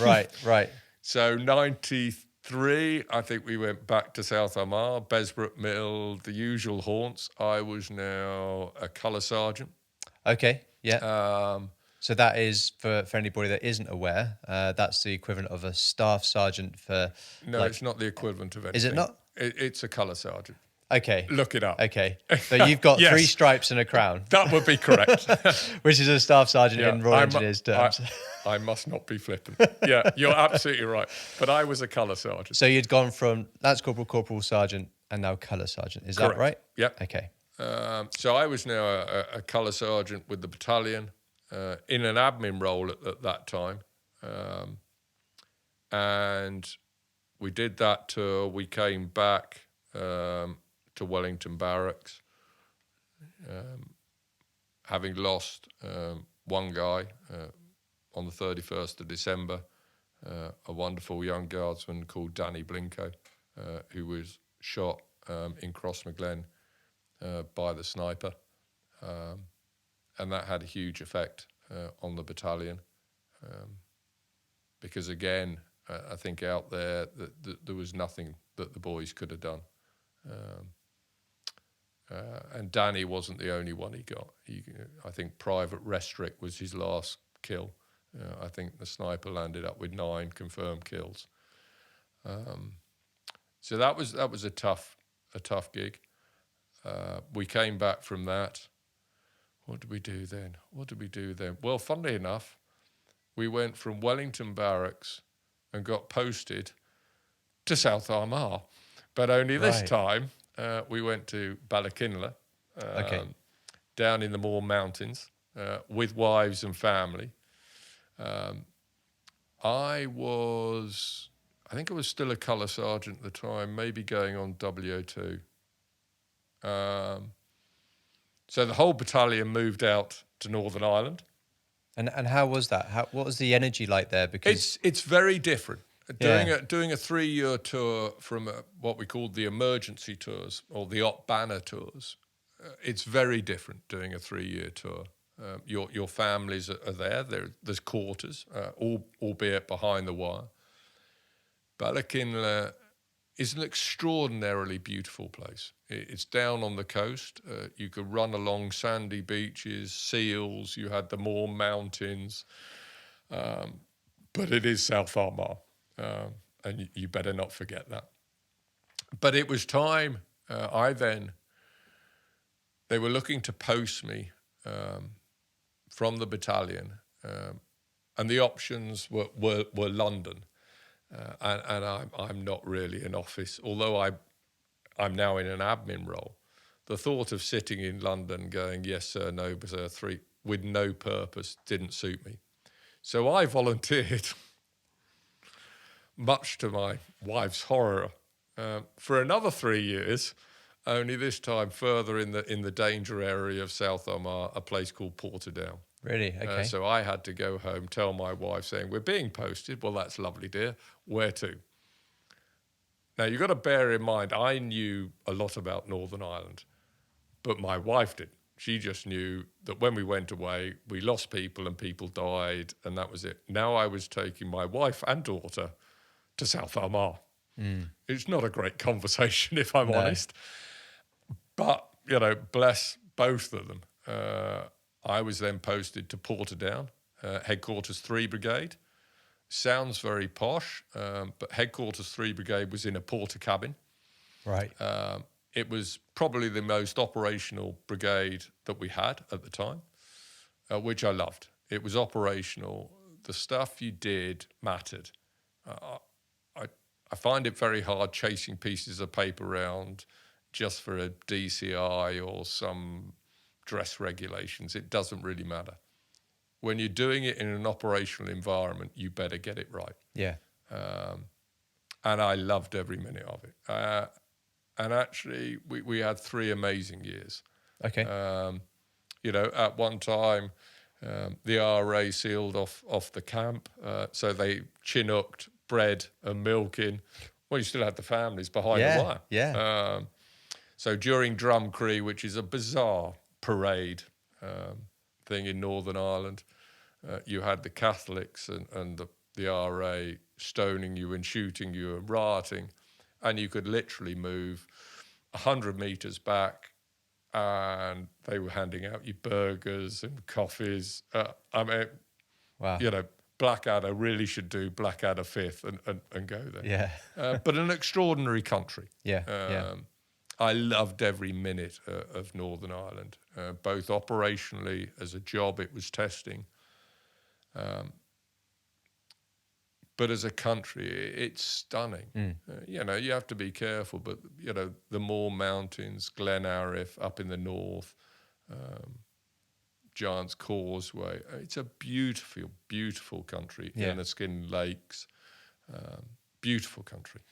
Right. So 93, I think we went back to South Armagh, Besbrook Mill, the usual haunts. I was now a colour sergeant. Okay, yeah. So that is, for anybody that isn't aware, that's the equivalent of a staff sergeant for... No, it's not the equivalent of anything. Is it not? It's a colour sergeant. Okay. Look it up. Okay. So you've got Yes. 3 stripes and a crown. That would be correct. Which is a staff sergeant in Royal Engineers terms. I must not be flippant. Yeah, you're absolutely right. But I was a colour sergeant. So you'd gone from Lance Corporal, Corporal Sergeant, and now colour sergeant. Is Correct. that right? Yep. Okay. So I was now a colour sergeant with the battalion in an admin role at that time. And we did that tour. We came back to Wellington Barracks, having lost one guy on the 31st of December, a wonderful young guardsman called Danny Blinko, who was shot in Crossmaglen by the sniper. And that had a huge effect on the battalion. Because again, I think out there there was nothing that the boys could have done. And Danny wasn't the only one he got. I think Private Restrick was his last kill. I think the sniper landed up with 9 confirmed kills. So that was a tough gig. We came back from that. What did we do then? Well, funnily enough, we went from Wellington Barracks and got posted to South Armagh. But only this time, we went to Ballakinla, down in the Moor Mountains, with wives and family. I think I was still a colour sergeant at the time, maybe going on WO2. So the whole battalion moved out to Northern Ireland. And how was that? What was the energy like there? Because it's very different. Doing a 3-year tour from what we called the emergency tours or the op banner tours, it's very different doing a 3-year tour. Your families are there. There's quarters, albeit behind the wire. Ballakinla is an extraordinarily beautiful place. It's down on the coast. You could run along sandy beaches, seals. You had the Moor Mountains, but it is South Armagh. And you better not forget that. But it was time. They were looking to post me from the battalion, and the options were London, and I'm not really in office. Although I'm now in an admin role, the thought of sitting in London going yes sir, no sir, 3 with no purpose didn't suit me. So I volunteered. Much to my wife's horror, for another 3 years, only this time further in the danger area of South Armagh, a place called Portadown. Really? Okay. So I had to go home, tell my wife, saying, we're being posted. Well, that's lovely, dear. Where to? Now, you've got to bear in mind, I knew a lot about Northern Ireland, but my wife didn't. She just knew that when we went away, we lost people and people died, and that was it. Now I was taking my wife and daughter to South Armagh. It's not a great conversation, if I'm honest. But, you know, bless both of them. I was then posted to Portadown, headquarters 3 Brigade. Sounds very posh, but headquarters 3 Brigade was in a porter cabin. Right. It was probably the most operational brigade that we had at the time, which I loved. It was operational. The stuff you did mattered. I find it very hard chasing pieces of paper around just for a DCI or some dress regulations. It doesn't really matter. When you're doing it in an operational environment, you better get it right. Yeah. And I loved every minute of it. And actually, we had 3 amazing years. Okay. You know, at one time, the RA sealed off the camp, so they Chinooked bread and milk in. Well, you still had the families behind the wire. Yeah. So during Drumcree, which is a bizarre parade thing in Northern Ireland, you had the Catholics and the RA stoning you and shooting you and rioting, and you could literally move 100 metres back and they were handing out you burgers and coffees. I mean, Wow. you know, Blackadder really should do Blackadder 5th and go there. Yeah. But an extraordinary country. Yeah. I loved every minute of Northern Ireland, both operationally as a job it was testing, but as a country, it's stunning. You know, you have to be careful, but, you know, the Moor Mountains, Glen Arif up in the north, Giant's Causeway. It's a beautiful, beautiful country. Inniskin Lakes, beautiful country.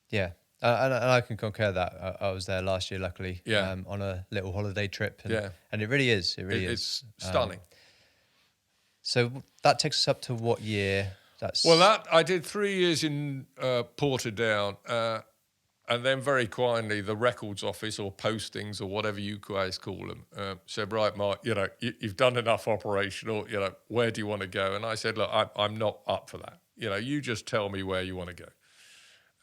Yeah. And I can concur that. I was there last year, luckily, on a little holiday trip. And it really is. It really is. It's stunning. So that takes us up to what year? I did 3 years in Portadown, and then very quietly the records office or postings or whatever you guys call them said, right, Mark, you know, you've done enough operational, you know, where do you want to go? And I said, look, I'm not up for that. You know, you just tell me where you want to go.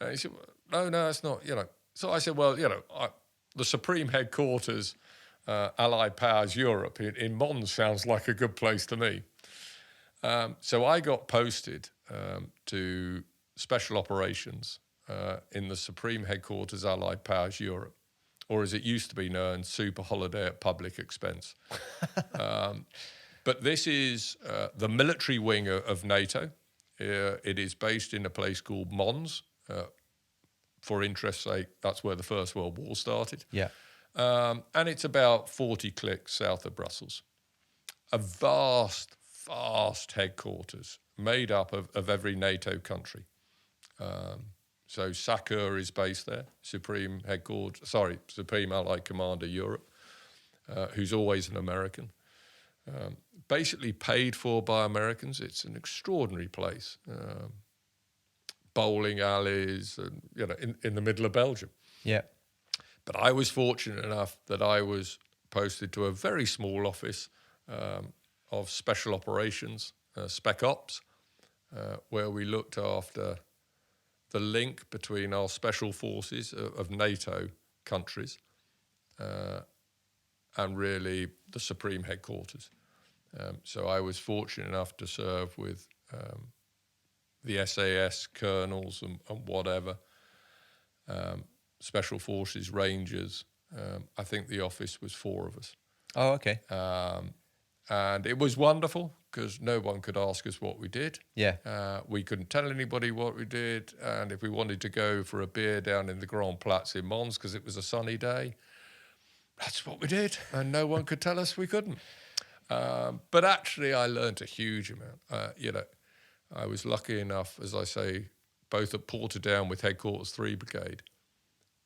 And he said, no, it's not, you know. So I said, well, you know, the Supreme Headquarters, Allied Powers Europe in Mons sounds like a good place to me. So I got posted to Special Operations in the Supreme Headquarters Allied Powers Europe, or as it used to be known, Super Holiday at Public Expense. But this is the military wing of NATO. It is based in a place called Mons. For interest's sake, that's where the First World War started. Yeah. And it's about 40 clicks south of Brussels. A vast headquarters made up of every NATO country. So SACEUR is based there, Supreme Allied Commander Europe, who's always an American. Basically paid for by Americans. It's an extraordinary place. Bowling alleys, and, you know, in the middle of Belgium. Yeah. But I was fortunate enough that I was posted to a very small office of special operations, Spec Ops, where we looked after the link between our special forces of NATO countries and really the Supreme Headquarters. So I was fortunate enough to serve with the SAS colonels and whatever, Special Forces, Rangers. I think the office was 4 of us. Oh, okay. And it was wonderful because no one could ask us what we did. Yeah. We couldn't tell anybody what we did. And if we wanted to go for a beer down in the Grand Place in Mons because it was a sunny day, that's what we did. And no one could tell us we couldn't. But actually, I learned a huge amount. You know, I was lucky enough, as I say, both at Portadown with Headquarters 3 Brigade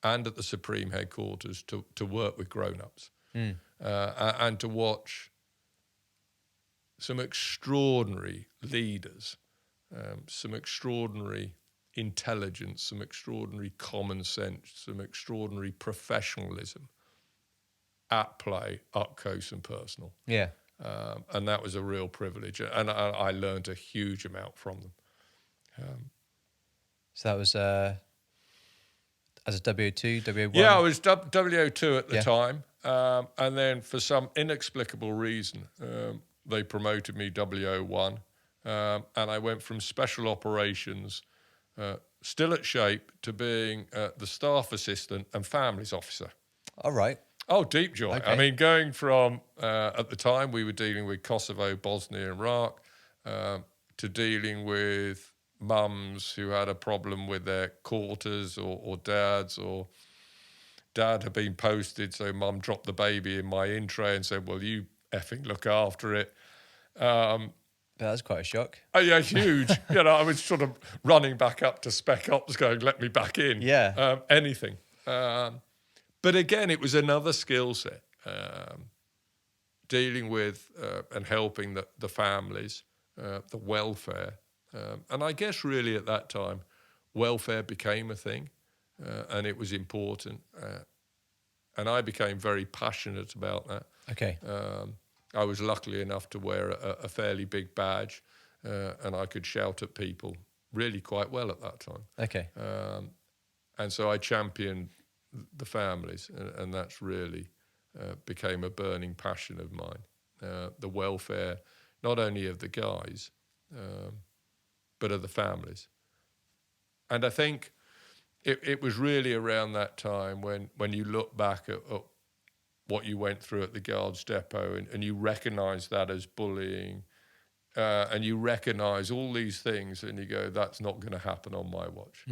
and at the Supreme Headquarters to work with grown-ups and to watch some extraordinary leaders, some extraordinary intelligence, some extraordinary common sense, some extraordinary professionalism at play, up close and personal. Yeah. And that was a real privilege. And I learned a huge amount from them. So that was as a WO2, WO1? Yeah, I was WO2 at the Yeah. time. And then for some inexplicable reason, they promoted me WO1. And I went from special operations, still at shape, to being the staff assistant and families officer. All right. Oh, deep joy. Okay. I mean, going from, at the time, we were dealing with Kosovo, Bosnia, and Iraq, to dealing with mums who had a problem with their quarters or dads, or dad had been posted, so mum dropped the baby in my in tray and said, well, you effing look after it. That's quite a shock. Oh, yeah, huge. I was sort of running back up to Spec Ops going, let me back in. Yeah. Anything. But again, it was another skill set, dealing with and helping the families, the welfare. And I guess really at that time, welfare became a thing, and it was important. And I became very passionate about that. Okay. I was lucky enough to wear a fairly big badge, and I could shout at people really quite well at that time. Okay. And so I championed the families, and that's really became a burning passion of mine. The welfare, not only of the guys, but of the families. And I think it was really around that time when you look back at what you went through at the Guards Depot, and you recognise that as bullying, and you recognise all these things, and you go, that's not going to happen on my watch.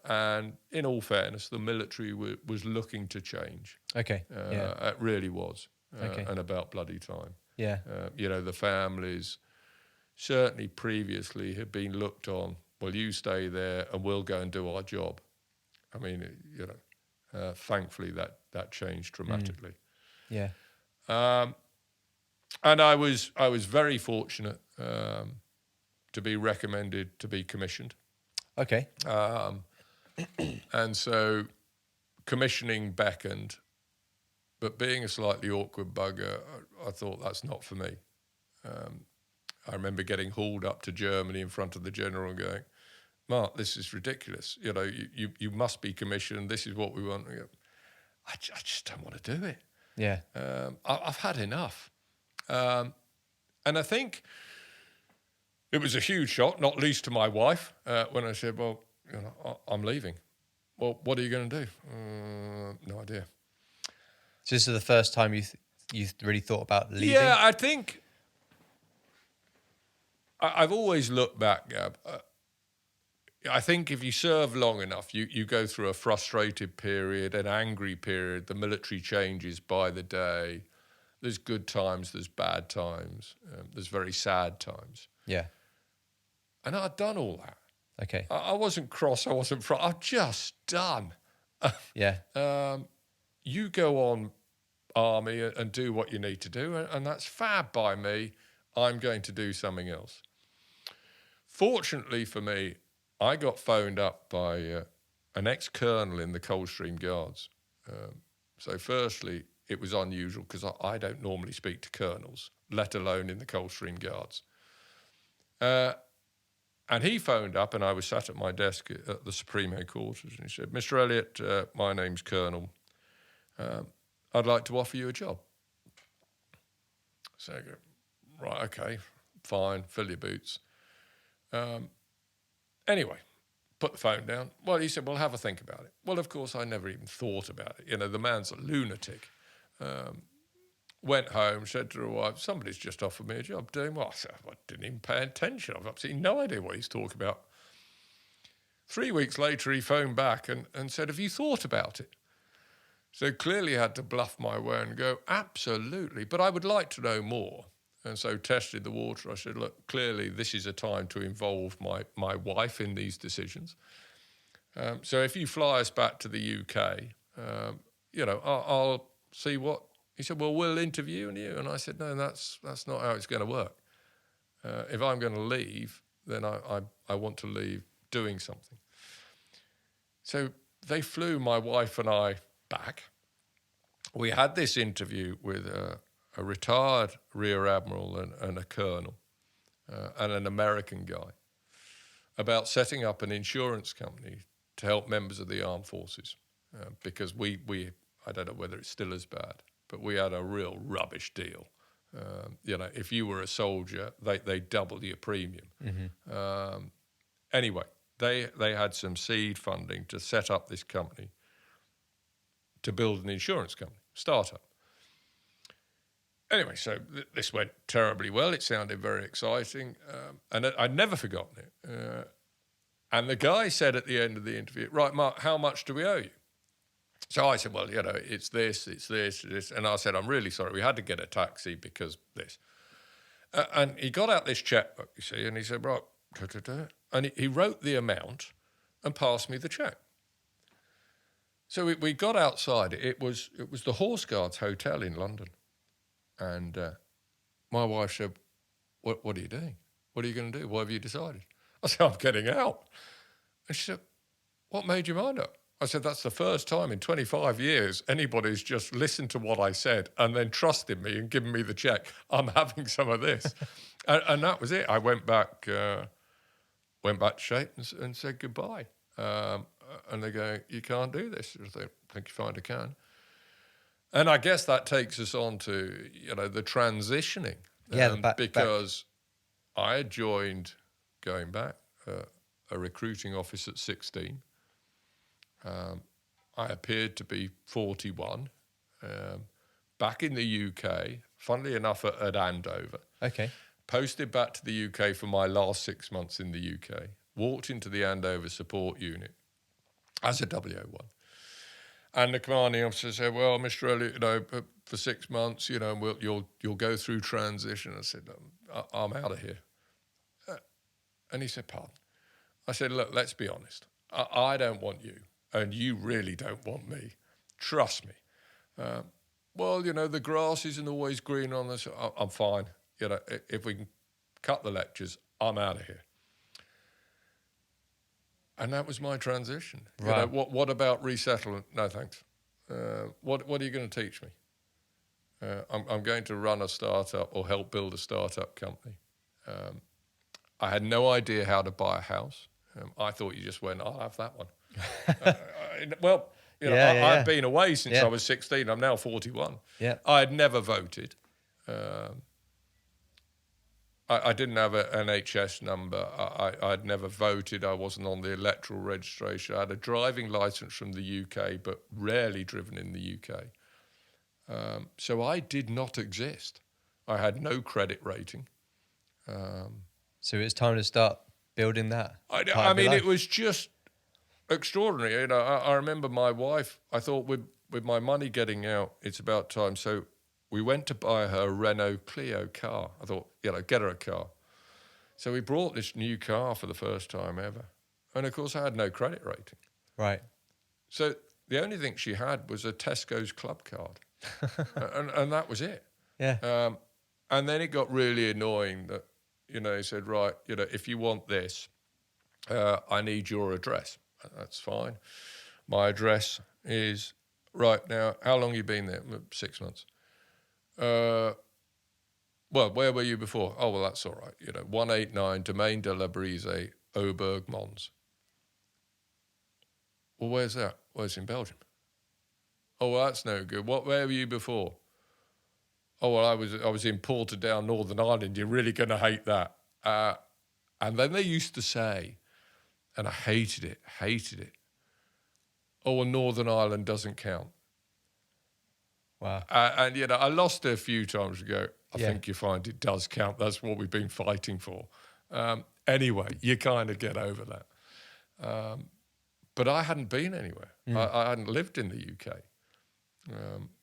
And in all fairness, the military was looking to change. Okay. It really was. Okay. And about bloody time. Yeah. The families certainly previously had been looked on, well, you stay there and we'll go and do our job. I mean, thankfully that changed dramatically. Yeah. And I was very fortunate to be recommended to be commissioned. Okay. And so commissioning beckoned, but being a slightly awkward bugger, I thought that's not for me. I remember getting hauled up to Germany in front of the general and going, Mark, this is ridiculous. You must be commissioned. This is what we want. I just don't want to do it. Yeah. I've had enough. And I think it was a huge shock, not least to my wife, when I said, well, I'm leaving. Well, what are you going to do? No idea. So this is the first time you really thought about leaving? Yeah, I think I've always looked back, Gab. I think if you serve long enough, you go through a frustrated period, an angry period. The military changes by the day. There's good times, there's bad times, there's very sad times. Yeah. And I'd done all that. Okay. I wasn't cross, I wasn't front. I'm just done. Yeah. You go on army and do what you need to do, and that's fab by me. I'm going to do something else. Fortunately for me, I got phoned up by an ex-colonel in the Coldstream Guards. So firstly, it was unusual because I don't normally speak to colonels, let alone in the Coldstream Guards. And he phoned up, and I was sat at my desk at the Supreme Headquarters, and he said, Mr. Elliott, my name's Colonel. I'd like to offer you a job. So I go, right, okay, fine, fill your boots. Anyway, put the phone down. Well, he said, well, have a think about it. Well, of course, I never even thought about it. The man's a lunatic. Went home, said to her wife, somebody's just offered me a job. Doing what? I said, I didn't even pay attention. I've absolutely no idea what he's talking about. 3 weeks later, he phoned back and said, have you thought about it? So clearly I had to bluff my way and go, absolutely, but I would like to know more. And so tested the water. I said, look, clearly this is a time to involve my wife in these decisions. So if you fly us back to the UK, I'll see what... He said, well, we'll interview you. And I said, no, that's not how it's going to work. If I'm going to leave, then I want to leave doing something. So they flew my wife and I back. We had this interview with a retired Rear Admiral and a Colonel and an American guy about setting up an insurance company to help members of the armed forces because we I don't know whether it's still as bad, but we had a real rubbish deal. If you were a soldier, they double your premium. Anyway, they had some seed funding to set up this company to build an insurance company, startup. Anyway, so this went terribly well. It sounded very exciting, and I'd never forgotten it. And the guy said at the end of the interview, right, Mark, how much do we owe you? So I said, well, it's this. And I said, I'm really sorry. We had to get a taxi because this. And he got out this checkbook, you see, and he said, right, and he wrote the amount and passed me the check. So we got outside. It was the Horse Guards Hotel in London. And my wife said, what are you doing? What are you going to do? What have you decided? I said, I'm getting out. And she said, what made your mind up? I said, that's the first time in 25 years anybody's just listened to what I said and then trusted me and given me the check. I'm having some of this. and that was it. I went back to Shape and said goodbye. And they go, you can't do this. I think you find I can. And I guess that takes us on to, the transitioning. Because I had joined, going back, a recruiting office at 16. I appeared to be 41, back in the UK, funnily enough at Andover. Okay. Posted back to the UK for my last 6 months in the UK, walked into the Andover support unit as a WO1. And the commanding officer said, well, Mr. Elliott, for 6 months, you'll go through transition. I said, I'm out of here. And he said, pardon? I said, look, let's be honest. I don't want you. And you really don't want me. Trust me. Well, the grass isn't always green on this. I'm fine. If we can cut the lectures, I'm out of here. And that was my transition. Right. What about resettlement? No, thanks. What are you going to teach me? I'm going to run a startup or help build a startup company. I had no idea how to buy a house. I thought you just went, I'll have that one. I've been away since I was 16. I'm now 41. Yeah. I had never voted. I didn't have an NHS number. I'd never voted. I wasn't on the electoral registration. I had a driving licence from the UK, but rarely driven in the UK. So I did not exist. I had no credit rating. So it's time to start building that. It was just extraordinary. I remember my wife, I thought with my money getting out, it's about time. So we went to buy her a Renault Clio car. I thought, get her a car. So we brought this new car for the first time ever. And of course, I had no credit rating. Right. So the only thing she had was a Tesco's club card. and that was it. Yeah. And then it got really annoying that, he said, right, if you want this, I need your address. That's fine. My address is, right now, how long you been there? 6 months. Well, where were you before? Oh, well, that's all right. 189 Domaine de la Brise, Auberg, Mons. Well, where's that? Well, it's in Belgium. Oh, well, that's no good. Where were you before? Oh, well, I was in Portadown, Northern Ireland. You're really going to hate that. And then they used to say, and I hated it. Oh, well, Northern Ireland doesn't count. Wow. And I lost it a few times ago. I think you find it does count. That's what we've been fighting for. Anyway, you kind of get over that. But I hadn't been anywhere. I hadn't lived in the UK.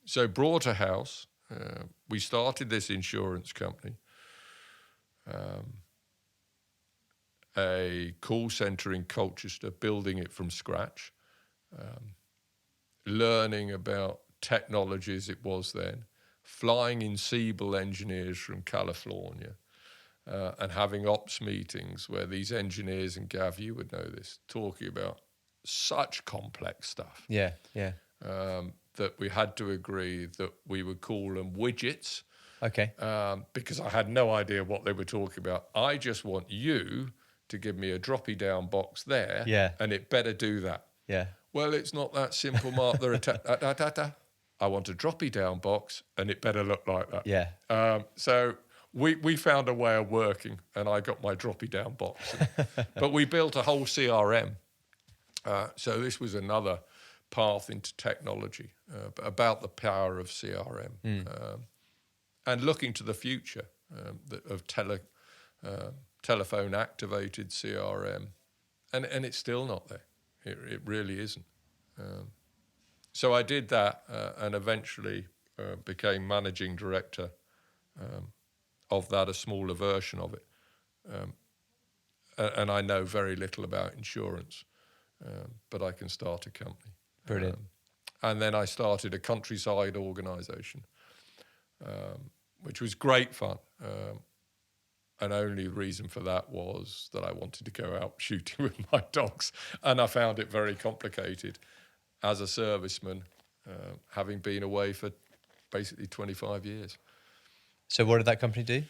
So brought a house. We started this insurance company. A call centre in Colchester, building it from scratch. Learning about technology as it was then, flying in Siebel engineers from California, and having ops meetings where these engineers, and Gav, you would know this, talking about such complex stuff. Yeah, yeah. That we had to agree that we would call them widgets. Okay. Because I had no idea what they were talking about. I just want you to give me a droppy down box there, and it better do that. Yeah. Well, it's not that simple, Mark. I want a droppy down box, and it better look like that. Yeah. So we found a way of working, and I got my droppy down box. But we built a whole CRM. So this was another path into technology, about the power of CRM. And looking to the future of telephone activated CRM, and it's still not there. It really isn't. So I did that and eventually became managing director of that, a smaller version of it. And I know very little about insurance, but I can start a company. Brilliant. And then I started a countryside organisation, which was great fun. And only reason for that was that I wanted to go out shooting with my dogs. And I found it very complicated as a serviceman, having been away for basically 25 years. So what did that company do?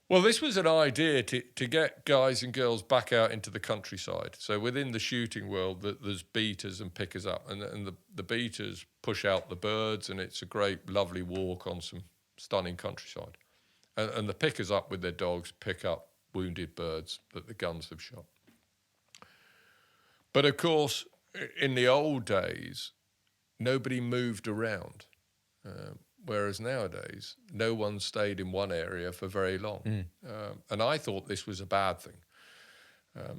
Well, this was an idea to get guys and girls back out into the countryside. So within the shooting world, there's beaters and pickers up. And the beaters push out the birds, and it's a great, lovely walk on some stunning countryside. And the pickers up with their dogs pick up wounded birds that the guns have shot. But of course, in the old days, nobody moved around. Whereas nowadays, no one stayed in one area for very long. And I thought this was a bad thing.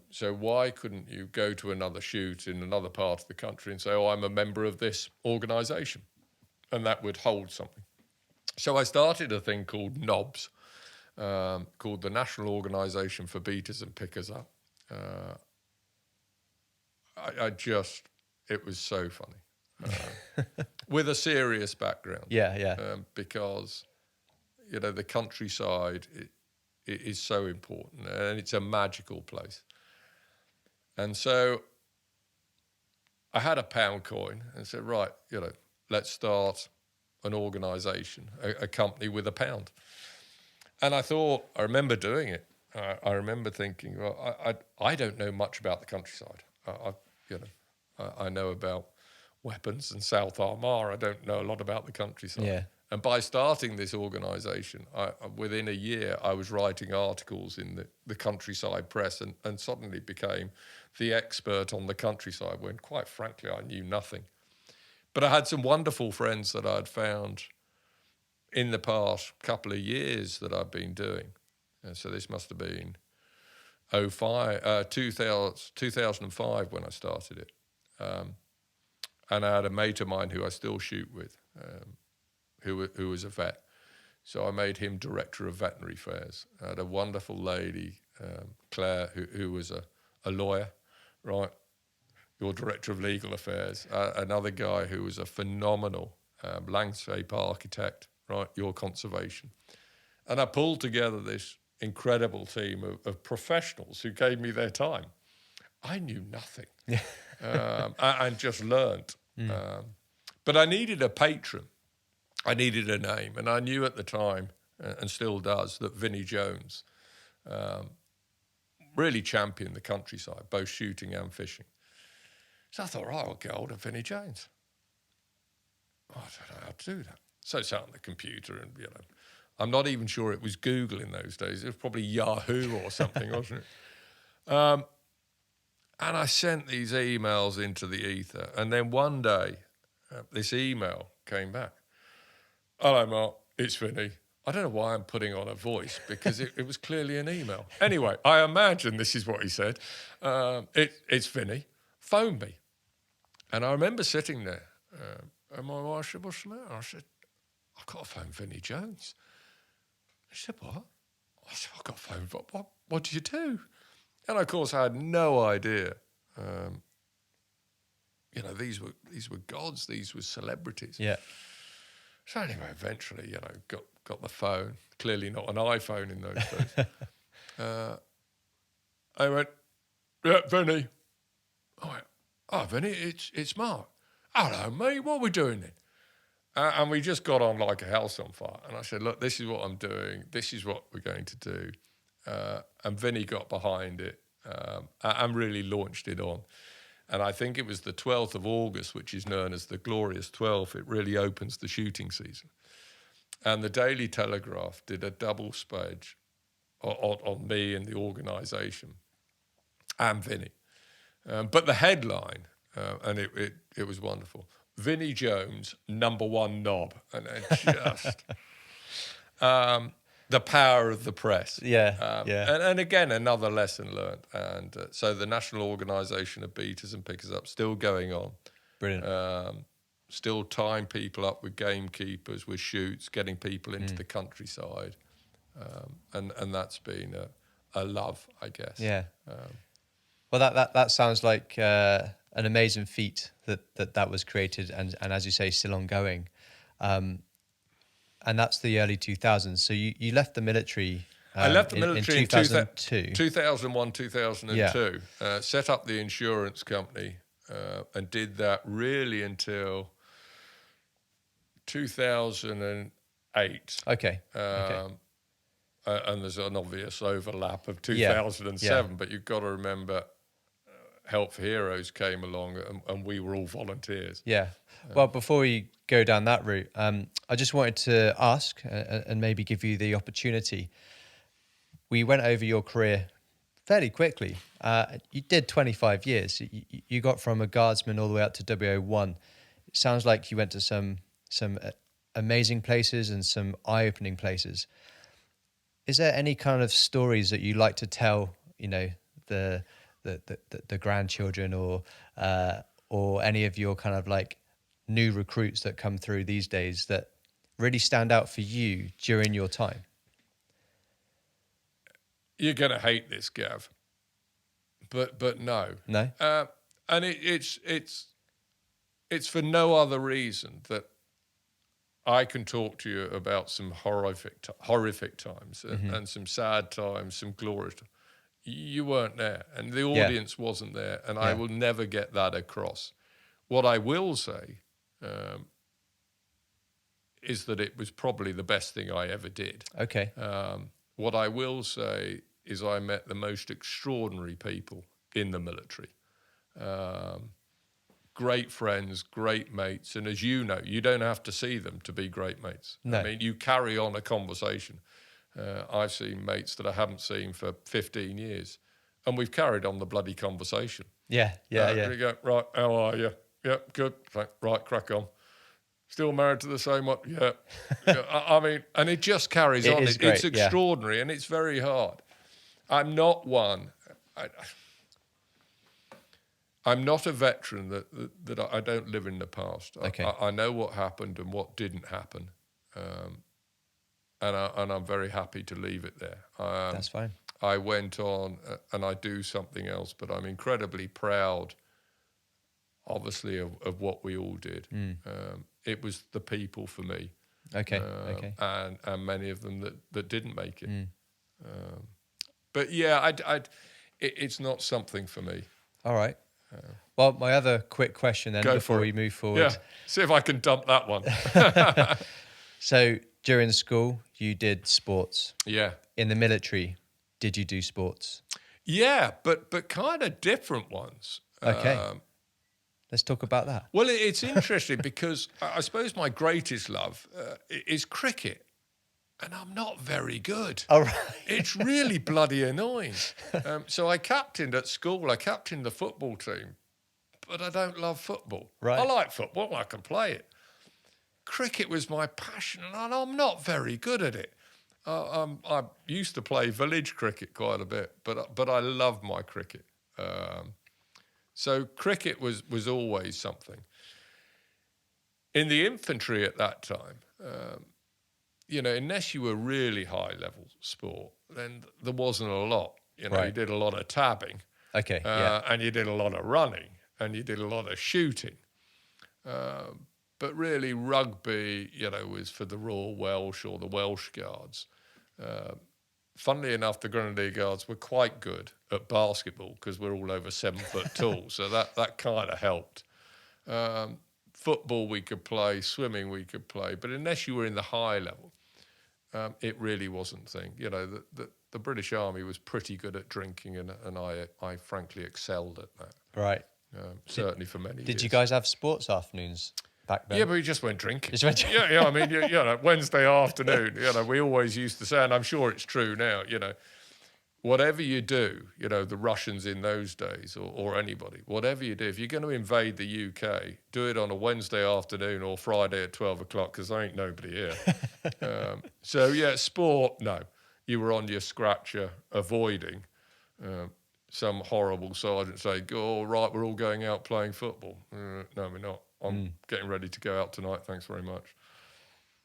So why couldn't you go to another shoot in another part of the country and say, oh, I'm a member of this organisation? And that would hold something. So I started a thing called NOBs, called the National Organisation for Beaters and Pickers Up. It was so funny. With a serious background. Yeah. Because, the countryside it is so important, and it's a magical place. And so I had a pound coin and said, right, let's start an organisation, a company with a pound. And I remember doing it. I remember thinking, well, I don't know much about the countryside. I know about weapons and South Armagh. I don't know a lot about the countryside. Yeah. And by starting this organisation, within a year, I was writing articles in the countryside press and suddenly became the expert on the countryside when, quite frankly, I knew nothing. But I had some wonderful friends that I'd found in the past couple of years that I've been doing. And so this must have been 2005 when I started it. And I had a mate of mine who I still shoot with, who was a vet. So I made him director of veterinary affairs. I had a wonderful lady, Claire, who was a lawyer, right? Your director of legal affairs. Another guy who was a phenomenal landscape architect, right? Your conservation. And I pulled together this incredible team of professionals who gave me their time. I knew nothing. And just learnt. But I needed a patron. I needed a name. And I knew at the time, and still does, that Vinnie Jones really championed the countryside, both shooting and fishing. So I thought, right, I'll get hold of Vinnie Jones. I don't know how to do that. So I sat on the computer and, I'm not even sure it was Google in those days. It was probably Yahoo or something, wasn't it? And I sent these emails into the ether. And then one day, this email came back. Hello, Mark, it's Vinnie. I don't know why I'm putting on a voice because it was clearly an email. Anyway, I imagine this is what he said. It's Vinnie. Phone me. And I remember sitting there. And my wife said, what's the matter? I said, I've got to phone Vinnie Jones. She said, what? I said, I've got to phone. What do you do? And of course, I had no idea. These were gods. These were celebrities. Yeah. So anyway, eventually, got the phone. Clearly not an iPhone in those days. I went, yeah, Vinny. I went, oh, Vinny, it's Mark. Hello, mate. What are we doing then? And we just got on like a house on fire. And I said, look, this is what I'm doing. This is what we're going to do. And Vinny got behind it and really launched it on. And I think it was the 12th of August, which is known as the Glorious 12th. It really opens the shooting season. And the Daily Telegraph did a double page on me and the organisation and Vinny. But the headline, and it was wonderful, Vinnie Jones, #1 knob. And it just... the power of the press. Yeah. And again, another lesson learned. And so the National Organisation of Beaters and Pickers Up still going on. Brilliant. Still tying people up with gamekeepers, with shoots, getting people into the countryside. And that's been a love, I guess. Yeah. Well, that sounds like an amazing feat that was created and as you say, still ongoing. And that's the early 2000s. So you left the military. I left the military in 2002. 2001, 2002. Set up the insurance company and did that really until 2008. Okay. And there's an obvious overlap of 2007, but you've got to remember Help for Heroes came along and we were all volunteers. Yeah. Well, before we go down that route, I just wanted to ask and maybe give you the opportunity. We went over your career fairly quickly. You did 25 years. You got from a guardsman all the way up to W01. It sounds like you went to some amazing places and some eye-opening places. Is there any kind of stories that you like to tell, the grandchildren or any of your kind of like new recruits that come through these days that really stand out for you during your time? You're going to hate this, Gav, but no. And it's for no other reason that I can talk to you about some horrific times and some sad times, some glorious times. You weren't there, and the audience wasn't there, and I will never get that across. What I will say is that it was probably the best thing I ever did. Okay. What I will say is I met the most extraordinary people in the military. Great friends, great mates, and as you know, you don't have to see them to be great mates. No. I mean, you carry on a conversation. I've seen mates that I haven't seen for 15 years, and we've carried on the bloody conversation. Yeah. You go, right, how are you? Yeah, good. Right, crack on. Still married to the same one? Yeah. I mean, and it just carries on. It's extraordinary, and it's very hard. I'm not one... I'm not a veteran that I don't live in the past. Okay. I know what happened and what didn't happen, and I'm very happy to leave it there. That's fine. I went on and I do something else, but I'm incredibly proud, obviously, of what we all did. It was the people for me. Okay. And many of them that didn't make it. But yeah, it's not something for me. All right. Well, my other quick question then before we move forward. Yeah, see if I can dump that one. So during school, you did sports. Yeah. In the military, did you do sports? Yeah, but kind of different ones. Okay. Let's talk about that. Well, it's interesting because I suppose my greatest love is cricket. And I'm not very good. All right. It's really bloody annoying. So I captained at school. I captained the football team, but I don't love football. Right. I like football. I can play it. Cricket was my passion, and I'm not very good at it. I used to play village cricket quite a bit, but I love my cricket. So cricket was always something. In the infantry at that time, unless you were really high-level sport, then there wasn't a lot. You did a lot of tabbing. Okay, and you did a lot of running, and you did a lot of shooting. But really, rugby, was for the Royal Welsh or the Welsh Guards. Funnily enough, the Grenadier Guards were quite good at basketball because we're all over 7 foot tall, so that kind of helped. Football we could play, swimming we could play, but unless you were in the high level, it really wasn't a thing. The British Army was pretty good at drinking, and I frankly excelled at that. Right. Certainly for many years. Did you guys have sports afternoons back then? Yeah, but we just went drinking. Just went drinking. Yeah. I mean, Wednesday afternoon. We always used to say, and I'm sure it's true now. Whatever you do, the Russians in those days, or anybody, whatever you do, if you're going to invade the UK, do it on a Wednesday afternoon or Friday at 12 o'clock, because there ain't nobody here. Sport, no. You were on your scratcher, avoiding some horrible sergeant saying, "Oh, right, we're all going out playing football." No, we're not. I'm getting ready to go out tonight. Thanks very much.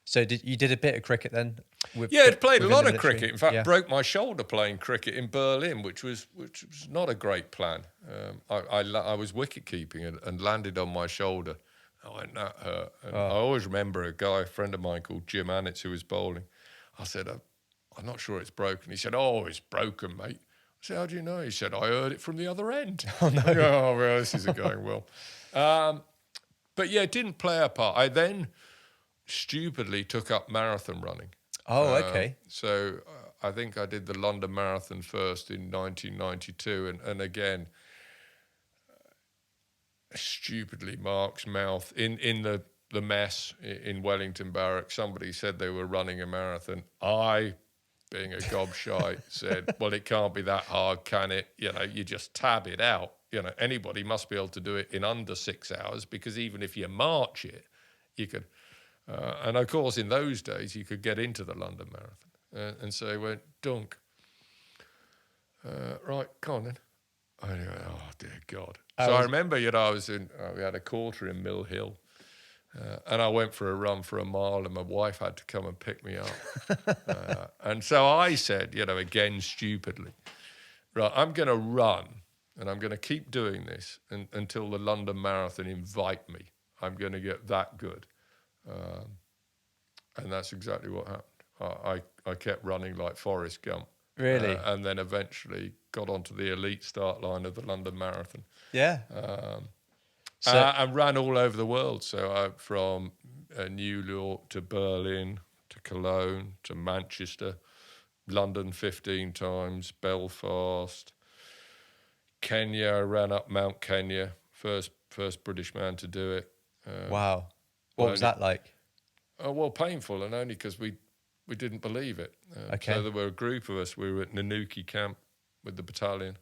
So you did a bit of cricket then? I played a lot of cricket. In fact, broke my shoulder playing cricket in Berlin, which was not a great plan. I was wicket keeping and landed on my shoulder. And that hurt. And I always remember a friend of mine called Jim Annitz, who was bowling. I said, "I'm not sure it's broken." He said, "Oh, it's broken, mate." I said, "How do you know?" He said, "I heard it from the other end." Oh, no. Oh, well, this isn't going well. But didn't play a part. I then stupidly took up marathon running. Oh, okay. So I think I did the London Marathon first in 1992. And again, stupidly, Mark's mouth in the mess in Wellington Barracks, somebody said they were running a marathon. I, being a gobshite, said, "Well, it can't be that hard, can it? You just tab it out. Anybody must be able to do it in under 6 hours, because even if you march it, you could." And of course, in those days, you could get into the London Marathon. And so he went, "Dunk. Right, come on then." And he went, "Oh, dear God." I remember, I was we had a quarter in Mill Hill. And I went for a run for a mile, and my wife had to come and pick me up. And so I said, again, stupidly, "Right, I'm going to run, and I'm going to keep doing this until the London Marathon invite me. I'm going to get that good." And that's exactly what happened. I kept running like Forrest Gump. Really? And then eventually got onto the elite start line of the London Marathon. Yeah. And ran all over the world. So from New York to Berlin to Cologne to Manchester, London 15 times, Belfast, Kenya. I ran up Mount Kenya, first British man to do it. Wow. What was that like? Well, painful, and only because we didn't believe it. Okay. So there were a group of us. We were at Nanuki camp with the battalion.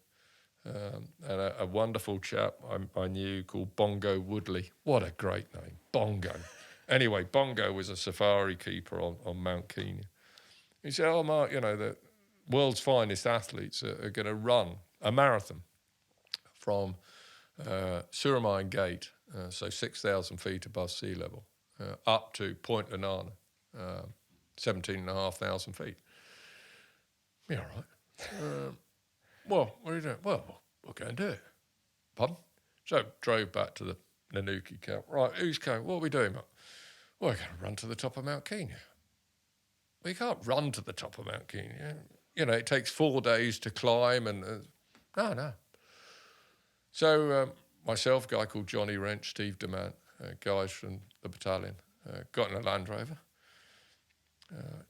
And a wonderful chap I knew called Bongo Woodley. What a great name, Bongo. Anyway, Bongo was a safari keeper on Mount Kenya. He said, "Oh, Mark, the world's finest athletes are going to run a marathon from Ceremonial Gate, so 6,000 feet above sea level, up to Point Lenana, 17,500 feet. Yeah, all right. Well, what are you doing? Well, we'll go and do it. Pardon? So drove back to the Nanuki camp. Right, who's going? What are we doing, mate? Well, we're going to run to the top of Mount Kenya. Well, you can't run to the top of Mount Kenya. It takes 4 days to climb, and no. So myself, a guy called Johnny Wrench, Steve Demant, guys from the battalion, got in a Land Rover,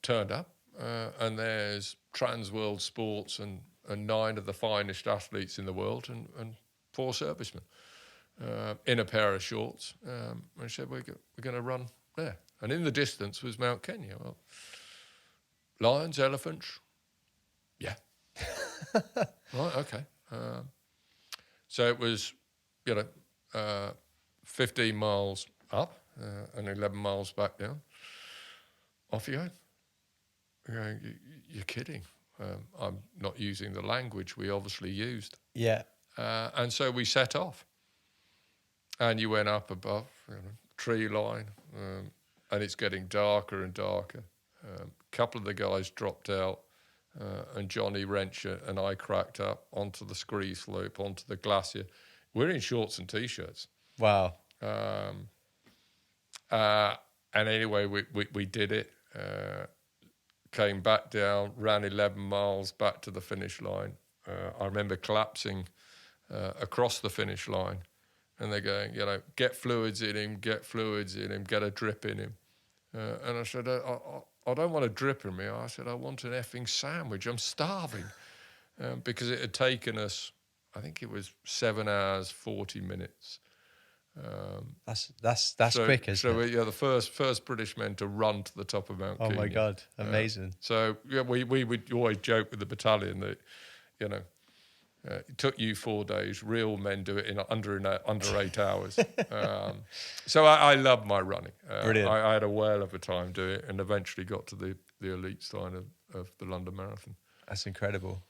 turned up, and there's Trans World Sports and 9 of the finest athletes in the world and 4 servicemen in a pair of shorts. And I said, we're going to run there. And in the distance was Mount Kenya. Well, lions, elephants, yeah. Right, okay. So it was, 15 miles up and 11 miles back down. Off you go. You're kidding. I'm not using the language we obviously used. Yeah. And so we set off. And you went up above, tree line, and it's getting darker and darker. A couple of the guys dropped out, and Johnny Wrench and I cracked up onto the scree slope, onto the glacier. We're in shorts and T-shirts. Wow. And anyway, we did it. Came back down, ran 11 miles back to the finish line. I remember collapsing across the finish line, and they're going, get fluids in him, get a drip in him. And I said, I don't want a drip in me. I said, I want an effing sandwich. I'm starving. Because it had taken us, I think it was 7 hours, 40 minutes. That's quick, isn't it? Yeah, the first British men to run to the top of Mount Keenan. Oh my God, amazing. So yeah, we would always joke with the battalion that, it took you 4 days. Real men do it in under 8 hours. So I love my running. Brilliant. I had a whale of a time doing it, and eventually got to the elite side of the London Marathon. That's incredible.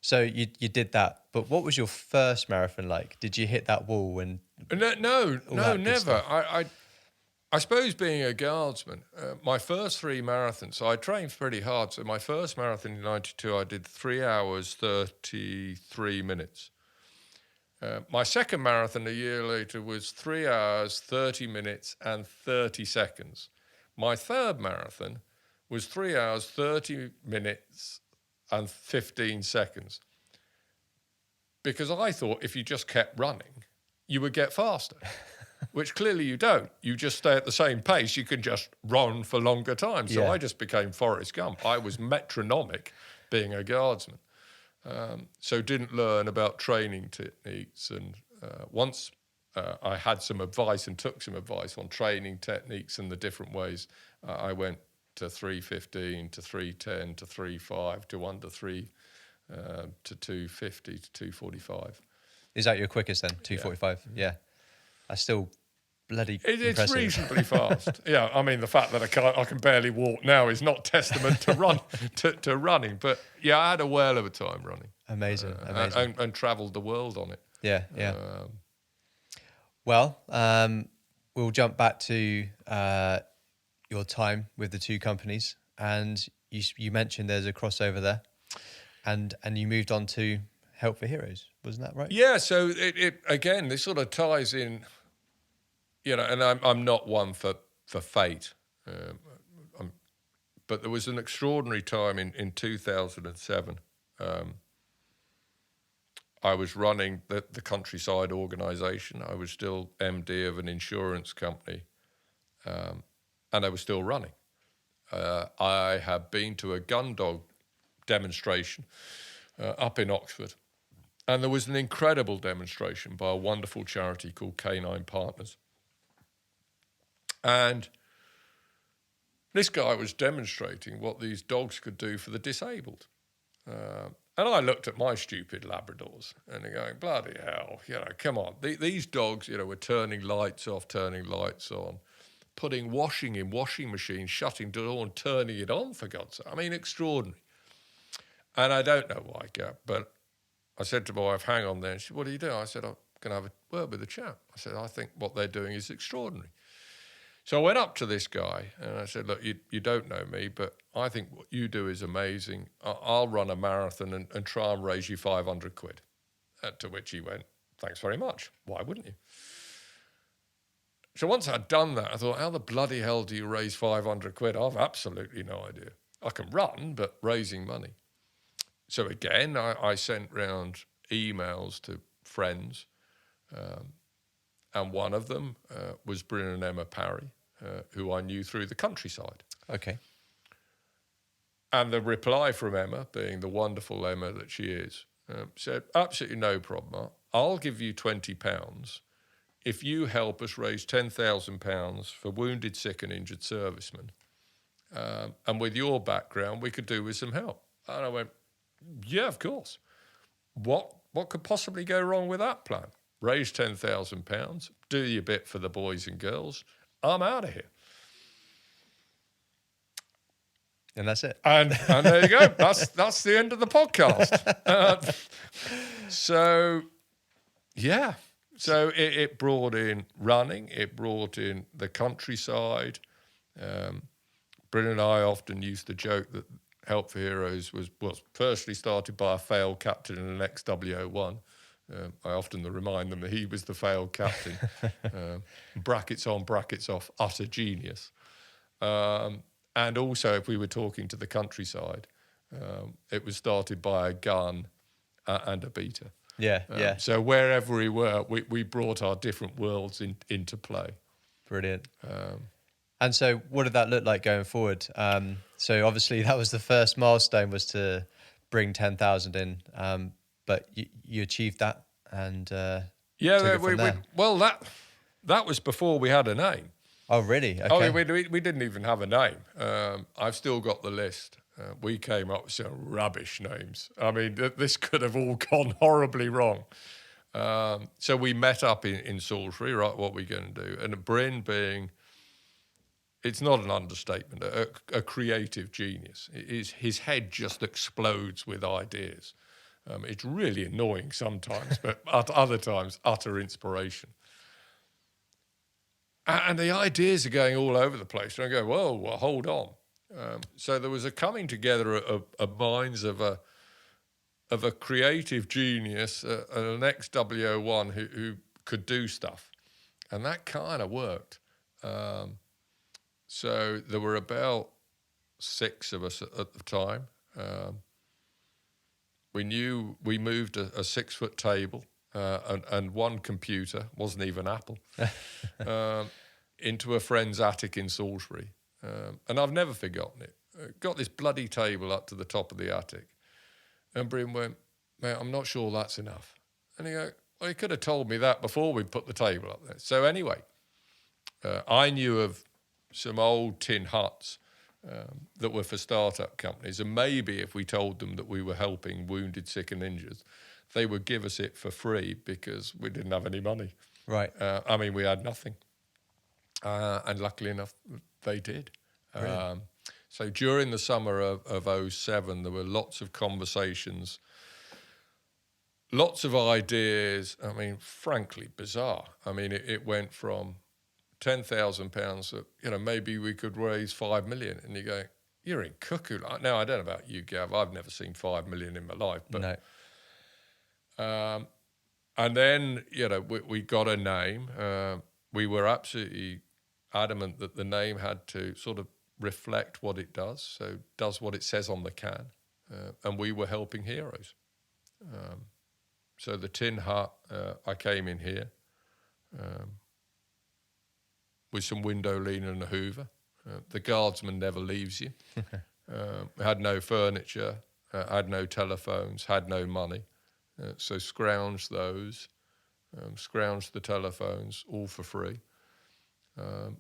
So you did that, but what was your first marathon like? Did you hit that wall and? No, never. I suppose being a guardsman, my first 3 marathons, so I trained pretty hard. So my first marathon in 92, I did 3 hours, 33 minutes. My second marathon a year later was 3 hours, 30 minutes and 30 seconds. My third marathon was 3 hours, 30 minutes and 15 seconds. Because I thought if you just kept running, you would get faster. Which clearly you don't. You just stay at the same pace. You can just run for longer time. So I just became Forrest Gump. I was metronomic being a guardsman. So didn't learn about training techniques. And once I had some advice and took some advice on training techniques and the different ways, I went to 3:15, to 3:10, to 3:05, to under 3, to 2:50, to 2:45. Is that your quickest then? 2:45? Yeah. That's still bloody impressive. It's reasonably fast. Yeah, I mean, the fact that I can barely walk now is not testament to running. But yeah, I had a whale of a time running. Amazing. And travelled the world on it. Yeah. Well, we'll jump back to your time with the 2 companies, and you mentioned there's a crossover there, and you moved on to Help for Heroes, wasn't that right? Yeah. So it again, this sort of ties in. And I'm not one for fate, but there was an extraordinary time in 2007. I was running the countryside organisation. I was still MD of an insurance company, and I was still running. I had been to a gun dog demonstration up in Oxford, and there was an incredible demonstration by a wonderful charity called Canine Partners. And this guy was demonstrating what these dogs could do for the disabled. And I looked at my stupid Labradors and they're going, bloody hell, come on. These dogs, were turning lights off, turning lights on, putting washing in washing machines, shutting the door and turning it on, for God's sake. I mean, extraordinary. And I don't know why, but I said to my wife, hang on there. And she said, what are you doing? I said, I'm going to have a word with the chap. I said, I think what they're doing is extraordinary. So I went up to this guy and I said, look, you don't know me, but I think what you do is amazing. I'll run a marathon and try and raise you 500 quid. To which he went, thanks very much. Why wouldn't you? So once I'd done that, I thought, how the bloody hell do you raise 500 quid? I've absolutely no idea. I can run, but raising money. So again, I sent round emails to friends, and one of them was Bryn and Emma Parry, who I knew through the countryside. Okay. And the reply from Emma, being the wonderful Emma that she is, said, absolutely no problem. I'll give you £20 if you help us raise £10,000 for wounded, sick and injured servicemen. And with your background, we could do with some help. And I went, yeah, of course. What could possibly go wrong with that plan? Raise £10,000, do your bit for the boys and girls. I'm out of here. And that's it. And there you go. That's the end of the podcast. So, yeah. So it brought in running. It brought in the countryside. Bryn and I often used to joke that Help for Heroes was firstly started by a failed captain in an ex-W01 I often remind them that he was the failed captain. Brackets on, brackets off, utter genius. And also, if we were talking to the countryside, it was started by a gun and a beater. Yeah. So wherever we were, we brought our different worlds into play. Brilliant. And so what did that look like going forward? So obviously that was the first milestone, was to bring 10,000 in, but you achieved that, and took it from there. Well, that was before we had a name. Oh, really? Okay. We didn't even have a name. I've still got the list. We came up with some rubbish names. I mean, this could have all gone horribly wrong. So we met up in Salisbury, right, what we're going to do. And Bryn being, it's not an understatement, a creative genius. His head just explodes with ideas. It's really annoying sometimes, but at other times, utter inspiration. And the ideas are going all over the place. And I go, whoa, well, hold on. So there was a coming together of minds of a creative genius and an ex-W01 who could do stuff. And that kind of worked. So there were about 6 of us at the time. We knew we moved a 6-foot table and one computer, wasn't even Apple, into a friend's attic in Salisbury. And I've never forgotten it. Got this bloody table up to the top of the attic. And Bryn went, mate, I'm not sure that's enough. And he go, well, he could have told me that before we put the table up there. So anyway, I knew of some old tin huts that were for startup companies. And maybe if we told them that we were helping wounded, sick and injured, they would give us it for free because we didn't have any money. Right. I mean, we had nothing. And luckily enough, they did. So during the summer of 07, there were lots of conversations, lots of ideas. I mean, frankly, bizarre. I mean, it went from £10,000 that, maybe we could raise 5 million. And you go, you're in cuckoo. Now, I don't know about you, Gav. I've never seen 5 million in my life. But, no. And then, we got a name. We were absolutely adamant that the name had to sort of reflect what it does. So does what it says on the can. And we were helping heroes. So the tin hut, I came in here. With some window leaner and a hoover. The guardsman never leaves you. We had no furniture, had no telephones, had no money. So scrounged those, scrounged the telephones, all for free.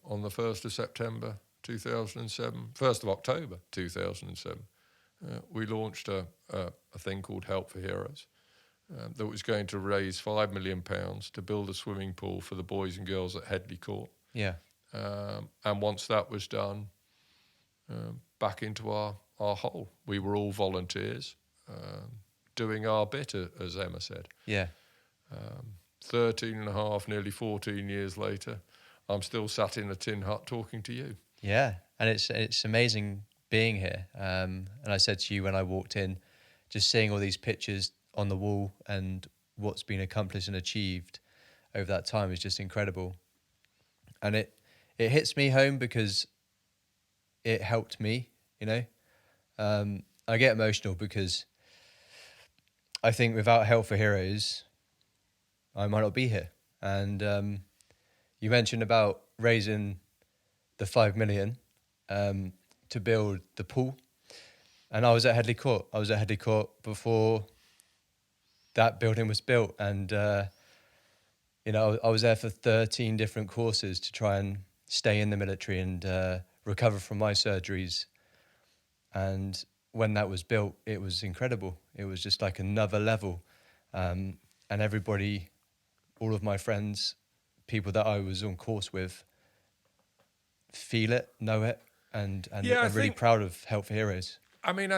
On the 1st of September 2007, 1st of October 2007, we launched a thing called Help for Heroes that was going to raise £5 million to build a swimming pool for the boys and girls at Headley Court. Yeah. And once that was done, back into our hole. We were all volunteers, doing our bit, as Emma said. Yeah. 13 and a half, nearly 14 years later, I'm still sat in a tin hut talking to you. Yeah, and it's amazing being here. And I said to you when I walked in, just seeing all these pictures on the wall and what's been accomplished and achieved over that time is just incredible. And it hits me home because it helped me, I get emotional because I think without Help for Heroes, I might not be here. And you mentioned about raising the 5 million to build the pool. And I was at Headley Court. I was at Headley Court before that building was built. And, I was there for 13 different courses to try and stay in the military and recover from my surgeries. And when that was built, it was incredible. It was just like another level. And everybody, all of my friends, people that I was on course with, feel it, know it, and I'm really proud of Help for Heroes. I mean,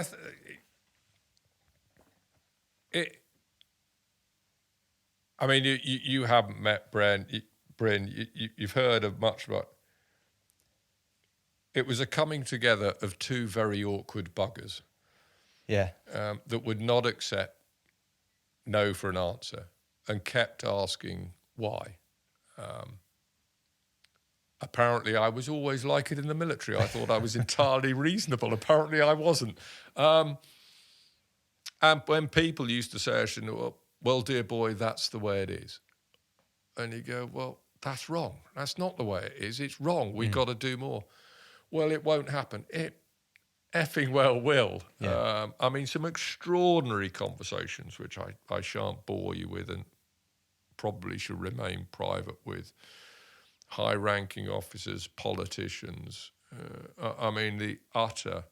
you haven't met Bryn. You've heard of much about. It was a coming together of two very awkward buggers. Yeah. That would not accept no for an answer. and kept asking why. Apparently, I was always like it in the military. I thought I was entirely reasonable. Apparently, I wasn't. And when people used to say, well, dear boy, that's the way it is. And you go, well, that's wrong. That's not the way it is. It's wrong. We've got to do more. Well, it won't happen. It effing well will. Yeah. I mean, some extraordinary conversations, which I shan't bore you with and probably should remain private with, high-ranking officers, politicians. I mean, the utter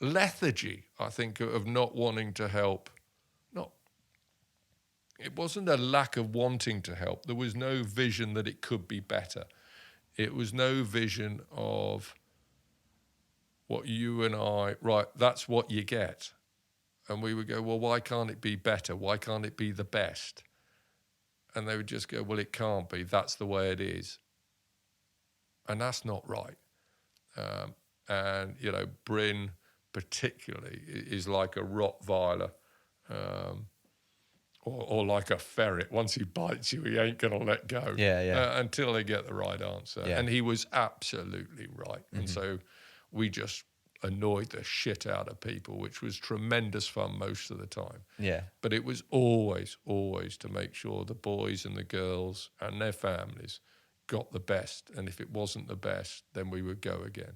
lethargy, I think, of not wanting to help. It wasn't a lack of wanting to help. There was no vision that it could be better. It was no vision of what you and I, right, that's what you get. And we would go, well, why can't it be better? Why can't it be the best? And they would just go, well, it can't be. That's the way it is. And that's not right. And, you know, Bryn particularly is like a Rottweiler or like a ferret. Once he bites you, he ain't going to let go until they get the right answer. Yeah. And he was absolutely right. And so we just annoyed the shit out of people, which was tremendous fun most of the time. Yeah. But it was always, always to make sure the boys and the girls and their families got the best. And if it wasn't the best, then we would go again.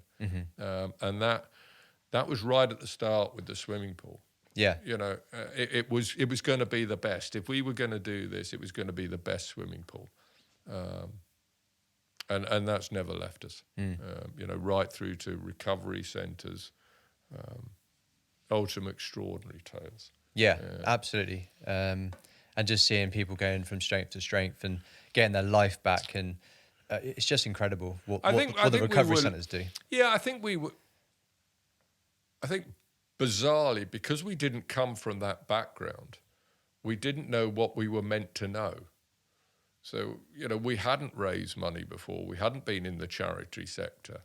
And that was right at the start with the swimming pool. Yeah. You know, it was going to be the best. If we were going to do this, it was going to be the best swimming pool. And that's never left us. You know, right through to recovery centres, some extraordinary tales. Yeah, absolutely. And just seeing people going from strength to strength and getting their life back, and it's just incredible what the recovery centres do. Yeah, I think bizarrely, because we didn't come from that background, we didn't know what we were meant to know. So, you know, we hadn't raised money before. We hadn't been in the charity sector.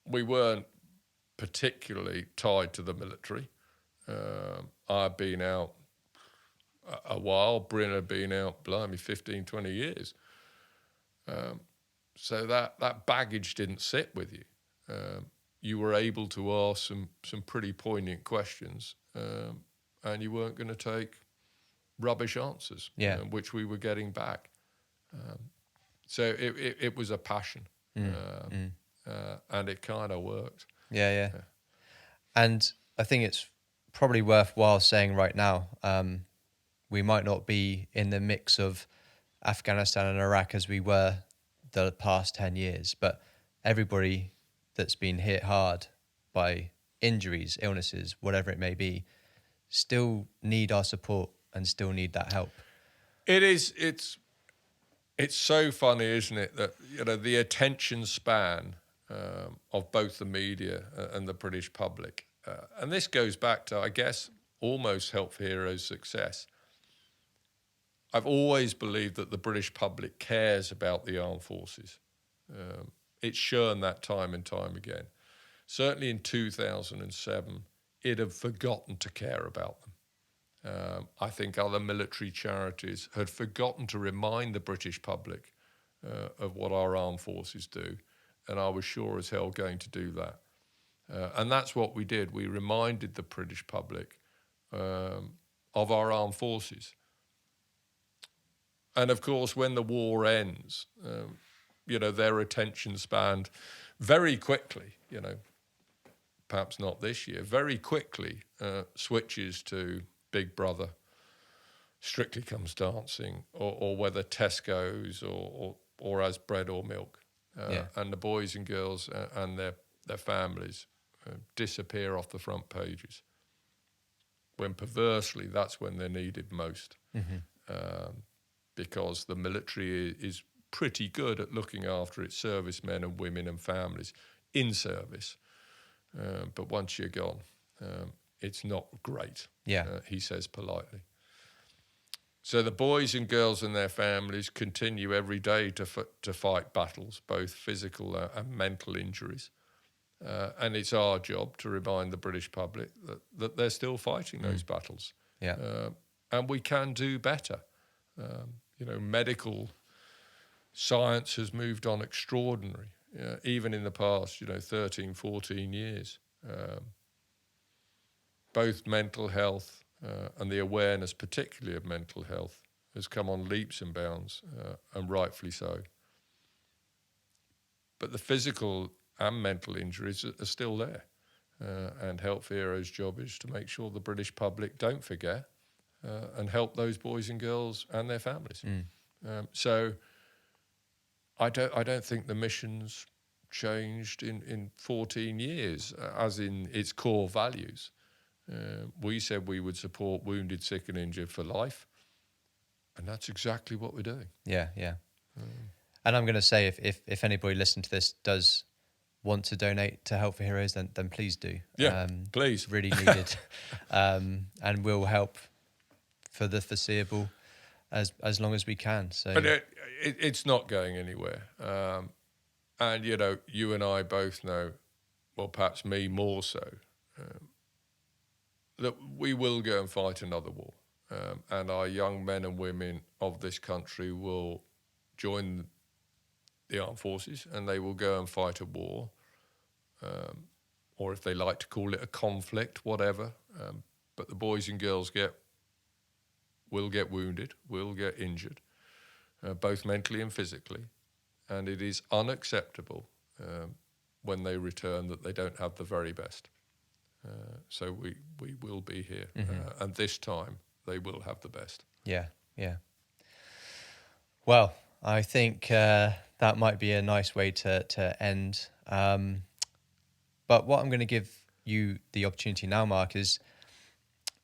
We weren't particularly tied to the military. I'd been out a while. Bryn had been out, blimey, 15, 20 years. So that baggage didn't sit with you. You were able to ask some pretty poignant questions, and you weren't going to take rubbish answers, which we were getting back. So it was a passion, and it kind of worked. Yeah. And I think it's probably worthwhile saying right now, we might not be in the mix of Afghanistan and Iraq as we were the past 10 years, but everybody that's been hit hard by injuries, illnesses, whatever it may be, still need our support and still need that help. It is. It's so funny, isn't it, that, you know, the attention span of both the media and the British public, and this goes back to, I guess, almost Health Heroes' success. I've always believed that the British public cares about the armed forces. It's shown that time and time again. Certainly in 2007, it had forgotten to care about them. I think other military charities had forgotten to remind the British public of what our armed forces do, and I was sure as hell going to do that. And that's what we did. We reminded the British public of our armed forces. And of course, when the war ends, you know, their attention span very quickly, you know, perhaps not this year, very quickly switches to Big Brother, Strictly Comes Dancing, or whether Tesco's or as bread or milk. And the boys and girls and their families disappear off the front pages, when perversely that's when they're needed most. Because the military is pretty good at looking after its servicemen and women and families in service. But once you're gone, it's not great, he says politely. So the boys and girls and their families continue every day to fight battles, both physical and mental injuries. And it's our job to remind the British public that they're still fighting those battles. Yeah. And we can do better. Medical science has moved on extraordinary, even in the past, 13, 14 years. Both mental health and the awareness, particularly of mental health, has come on leaps and bounds, and rightfully so. But the physical and mental injuries are still there. And Help for Heroes' job is to make sure the British public don't forget and help those boys and girls and their families. So I don't think the mission's changed in 14 years, as in its core values. We said we would support wounded, sick and injured for life. And that's exactly what we're doing. Yeah, yeah. And I'm going to say, if anybody listening to this does want to donate to Help for Heroes, then please do. Yeah, please. Really needed. And we'll help for the foreseeable as long as we can. So, but it's not going anywhere. And, you and I both know, well, perhaps me more so, that we will go and fight another war. And our young men and women of this country will join the armed forces and they will go and fight a war, or if they like to call it a conflict, whatever. But the boys and girls will get wounded, will get injured, both mentally and physically. And it is unacceptable when they return that they don't have the very best. So we will be here. And this time they will have the best. Yeah, yeah. Well, I think that might be a nice way to end. But what I'm going to give you the opportunity now, Mark, is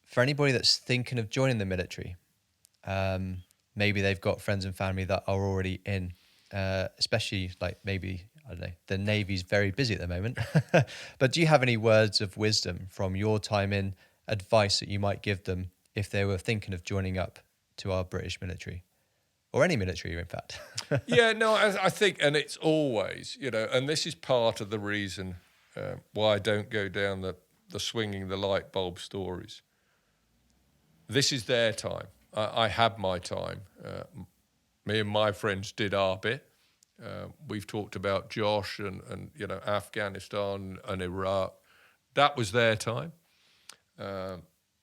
for anybody that's thinking of joining the military, maybe they've got friends and family that are already in, especially like maybe, I don't know, the Navy's very busy at the moment. But do you have any words of wisdom from your time in, advice that you might give them if they were thinking of joining up to our British military? Or any military, in fact. Yeah, no, I think, and it's always, and this is part of the reason why I don't go down the swinging the light bulb stories. This is their time. I had my time. Me and my friends did our bit. We've talked about Josh and Afghanistan and Iraq. That was their time.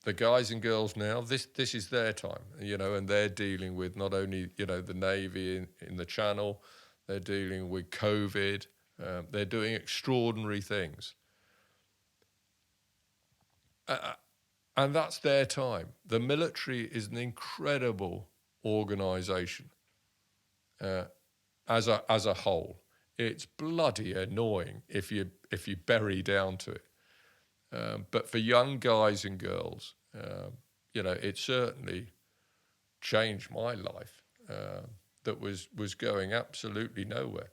The guys and girls now, this is their time, and they're dealing with not only, the Navy in the Channel, they're dealing with COVID, they're doing extraordinary things. And that's their time. The military is an incredible organisation as a whole. It's bloody annoying if you bury down to it. But for young guys and girls, it certainly changed my life. That was going absolutely nowhere.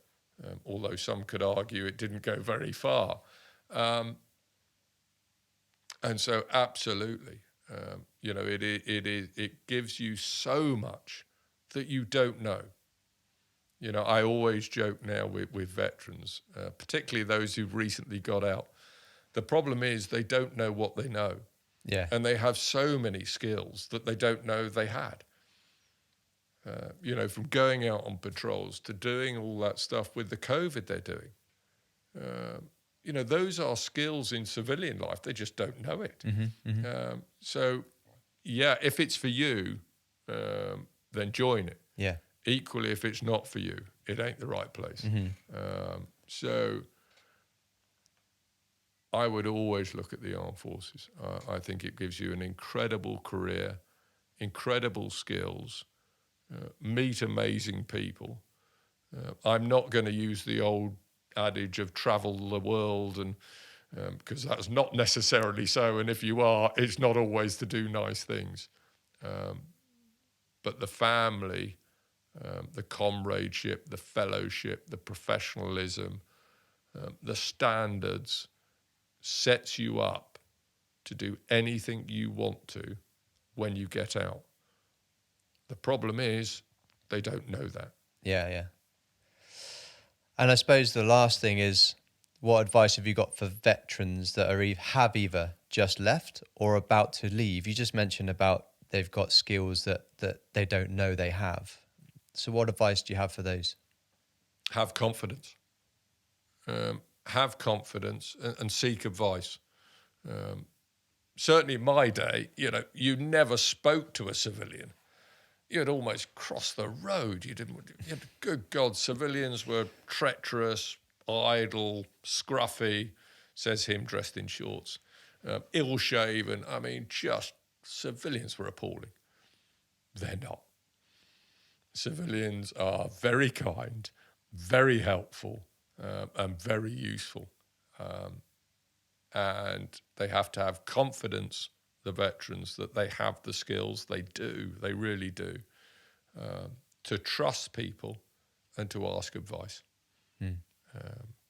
Although some could argue it didn't go very far. And so absolutely, it gives you so much that you don't know. I always joke now with veterans, particularly those who've recently got out. The problem is they don't know what they know. Yeah. And they have so many skills that they don't know they had. From going out on patrols to doing all that stuff with the COVID they're doing. Those are skills in civilian life. They just don't know it. So, yeah, if it's for you, then join it. Yeah. Equally, if it's not for you, it ain't the right place. So I would always look at the armed forces. I think it gives you an incredible career, incredible skills, meet amazing people. I'm not going to use the old adage of travel the world, and because that's not necessarily so. And if you are, it's not always to do nice things. But the family, the comradeship, the fellowship, the professionalism, the standards sets you up to do anything you want to when you get out. The problem is they don't know that. Yeah, yeah. And I suppose the last thing is, what advice have you got for veterans that have either just left or about to leave? You just mentioned about they've got skills that they don't know they have. So what advice do you have for those? Have confidence. Have confidence and seek advice. Certainly in my day, you never spoke to a civilian. You'd almost cross the road. Good God, civilians were treacherous, idle, scruffy, says him dressed in shorts, ill-shaven. I mean, just civilians were appalling. They're not. Civilians are very kind, very helpful, and very useful. And they have to have confidence, the veterans, that they have the skills. They do. They really do. To trust people and to ask advice.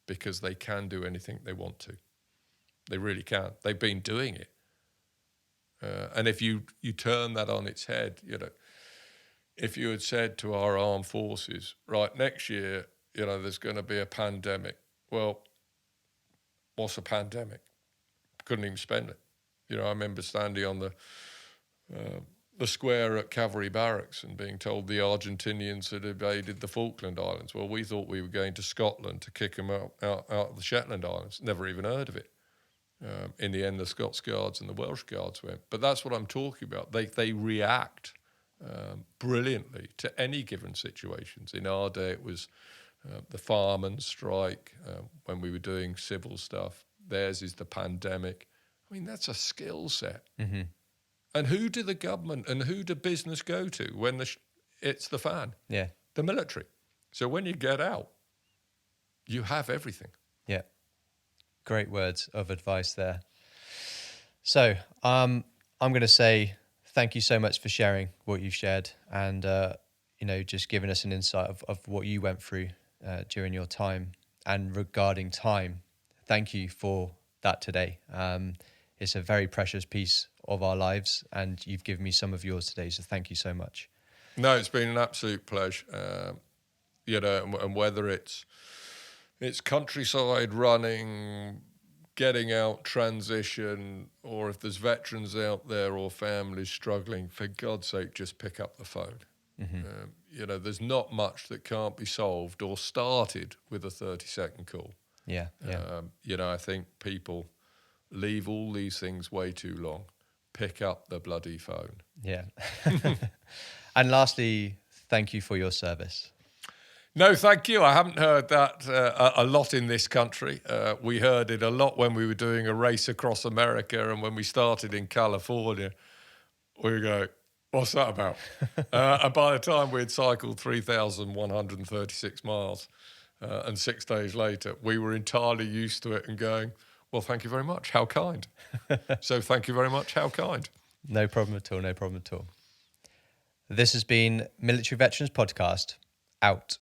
Because they can do anything they want to. They really can. They've been doing it. And if you turn that on its head, if you had said to our armed forces, right, next year, there's going to be a pandemic. Well, what's a pandemic? Couldn't even spend it. I remember standing on the square at Cavalry Barracks and being told the Argentinians had invaded the Falkland Islands. Well, we thought we were going to Scotland to kick them out of the Shetland Islands. Never even heard of it. In the end, the Scots Guards and the Welsh Guards went. But that's what I'm talking about. They react brilliantly to any given situations. In our day, it was the firemen's strike when we were doing civil stuff. Theirs is the pandemic. I mean, that's a skill set. Mm-hmm. And who do the government and who do business go to when it's the fan? Yeah. The military. So when you get out, you have everything. Yeah. Great words of advice there. So I'm going to say thank you so much for sharing what you've shared and, just giving us an insight of what you went through during your time and regarding time. Thank you for that today. It's a very precious piece of our lives and you've given me some of yours today. So thank you so much. No, it's been an absolute pleasure. And whether it's countryside running, getting out, transition, or if there's veterans out there or families struggling, for God's sake, just pick up the phone. Mm-hmm. There's not much that can't be solved or started with a 30-second call. Yeah. I think people leave all these things way too long. Pick up the bloody phone. Yeah. And lastly, thank you for your service. No, thank you. I haven't heard that a lot in this country. We heard it a lot when we were doing a race across America and when we started in California. We go, what's that about? And by the time we'd cycled 3,136 miles and 6 days later, we were entirely used to it and going, well, thank you very much. How kind. So thank you very much. How kind. No problem at all. No problem at all. This has been Military Veterans Podcast. Out.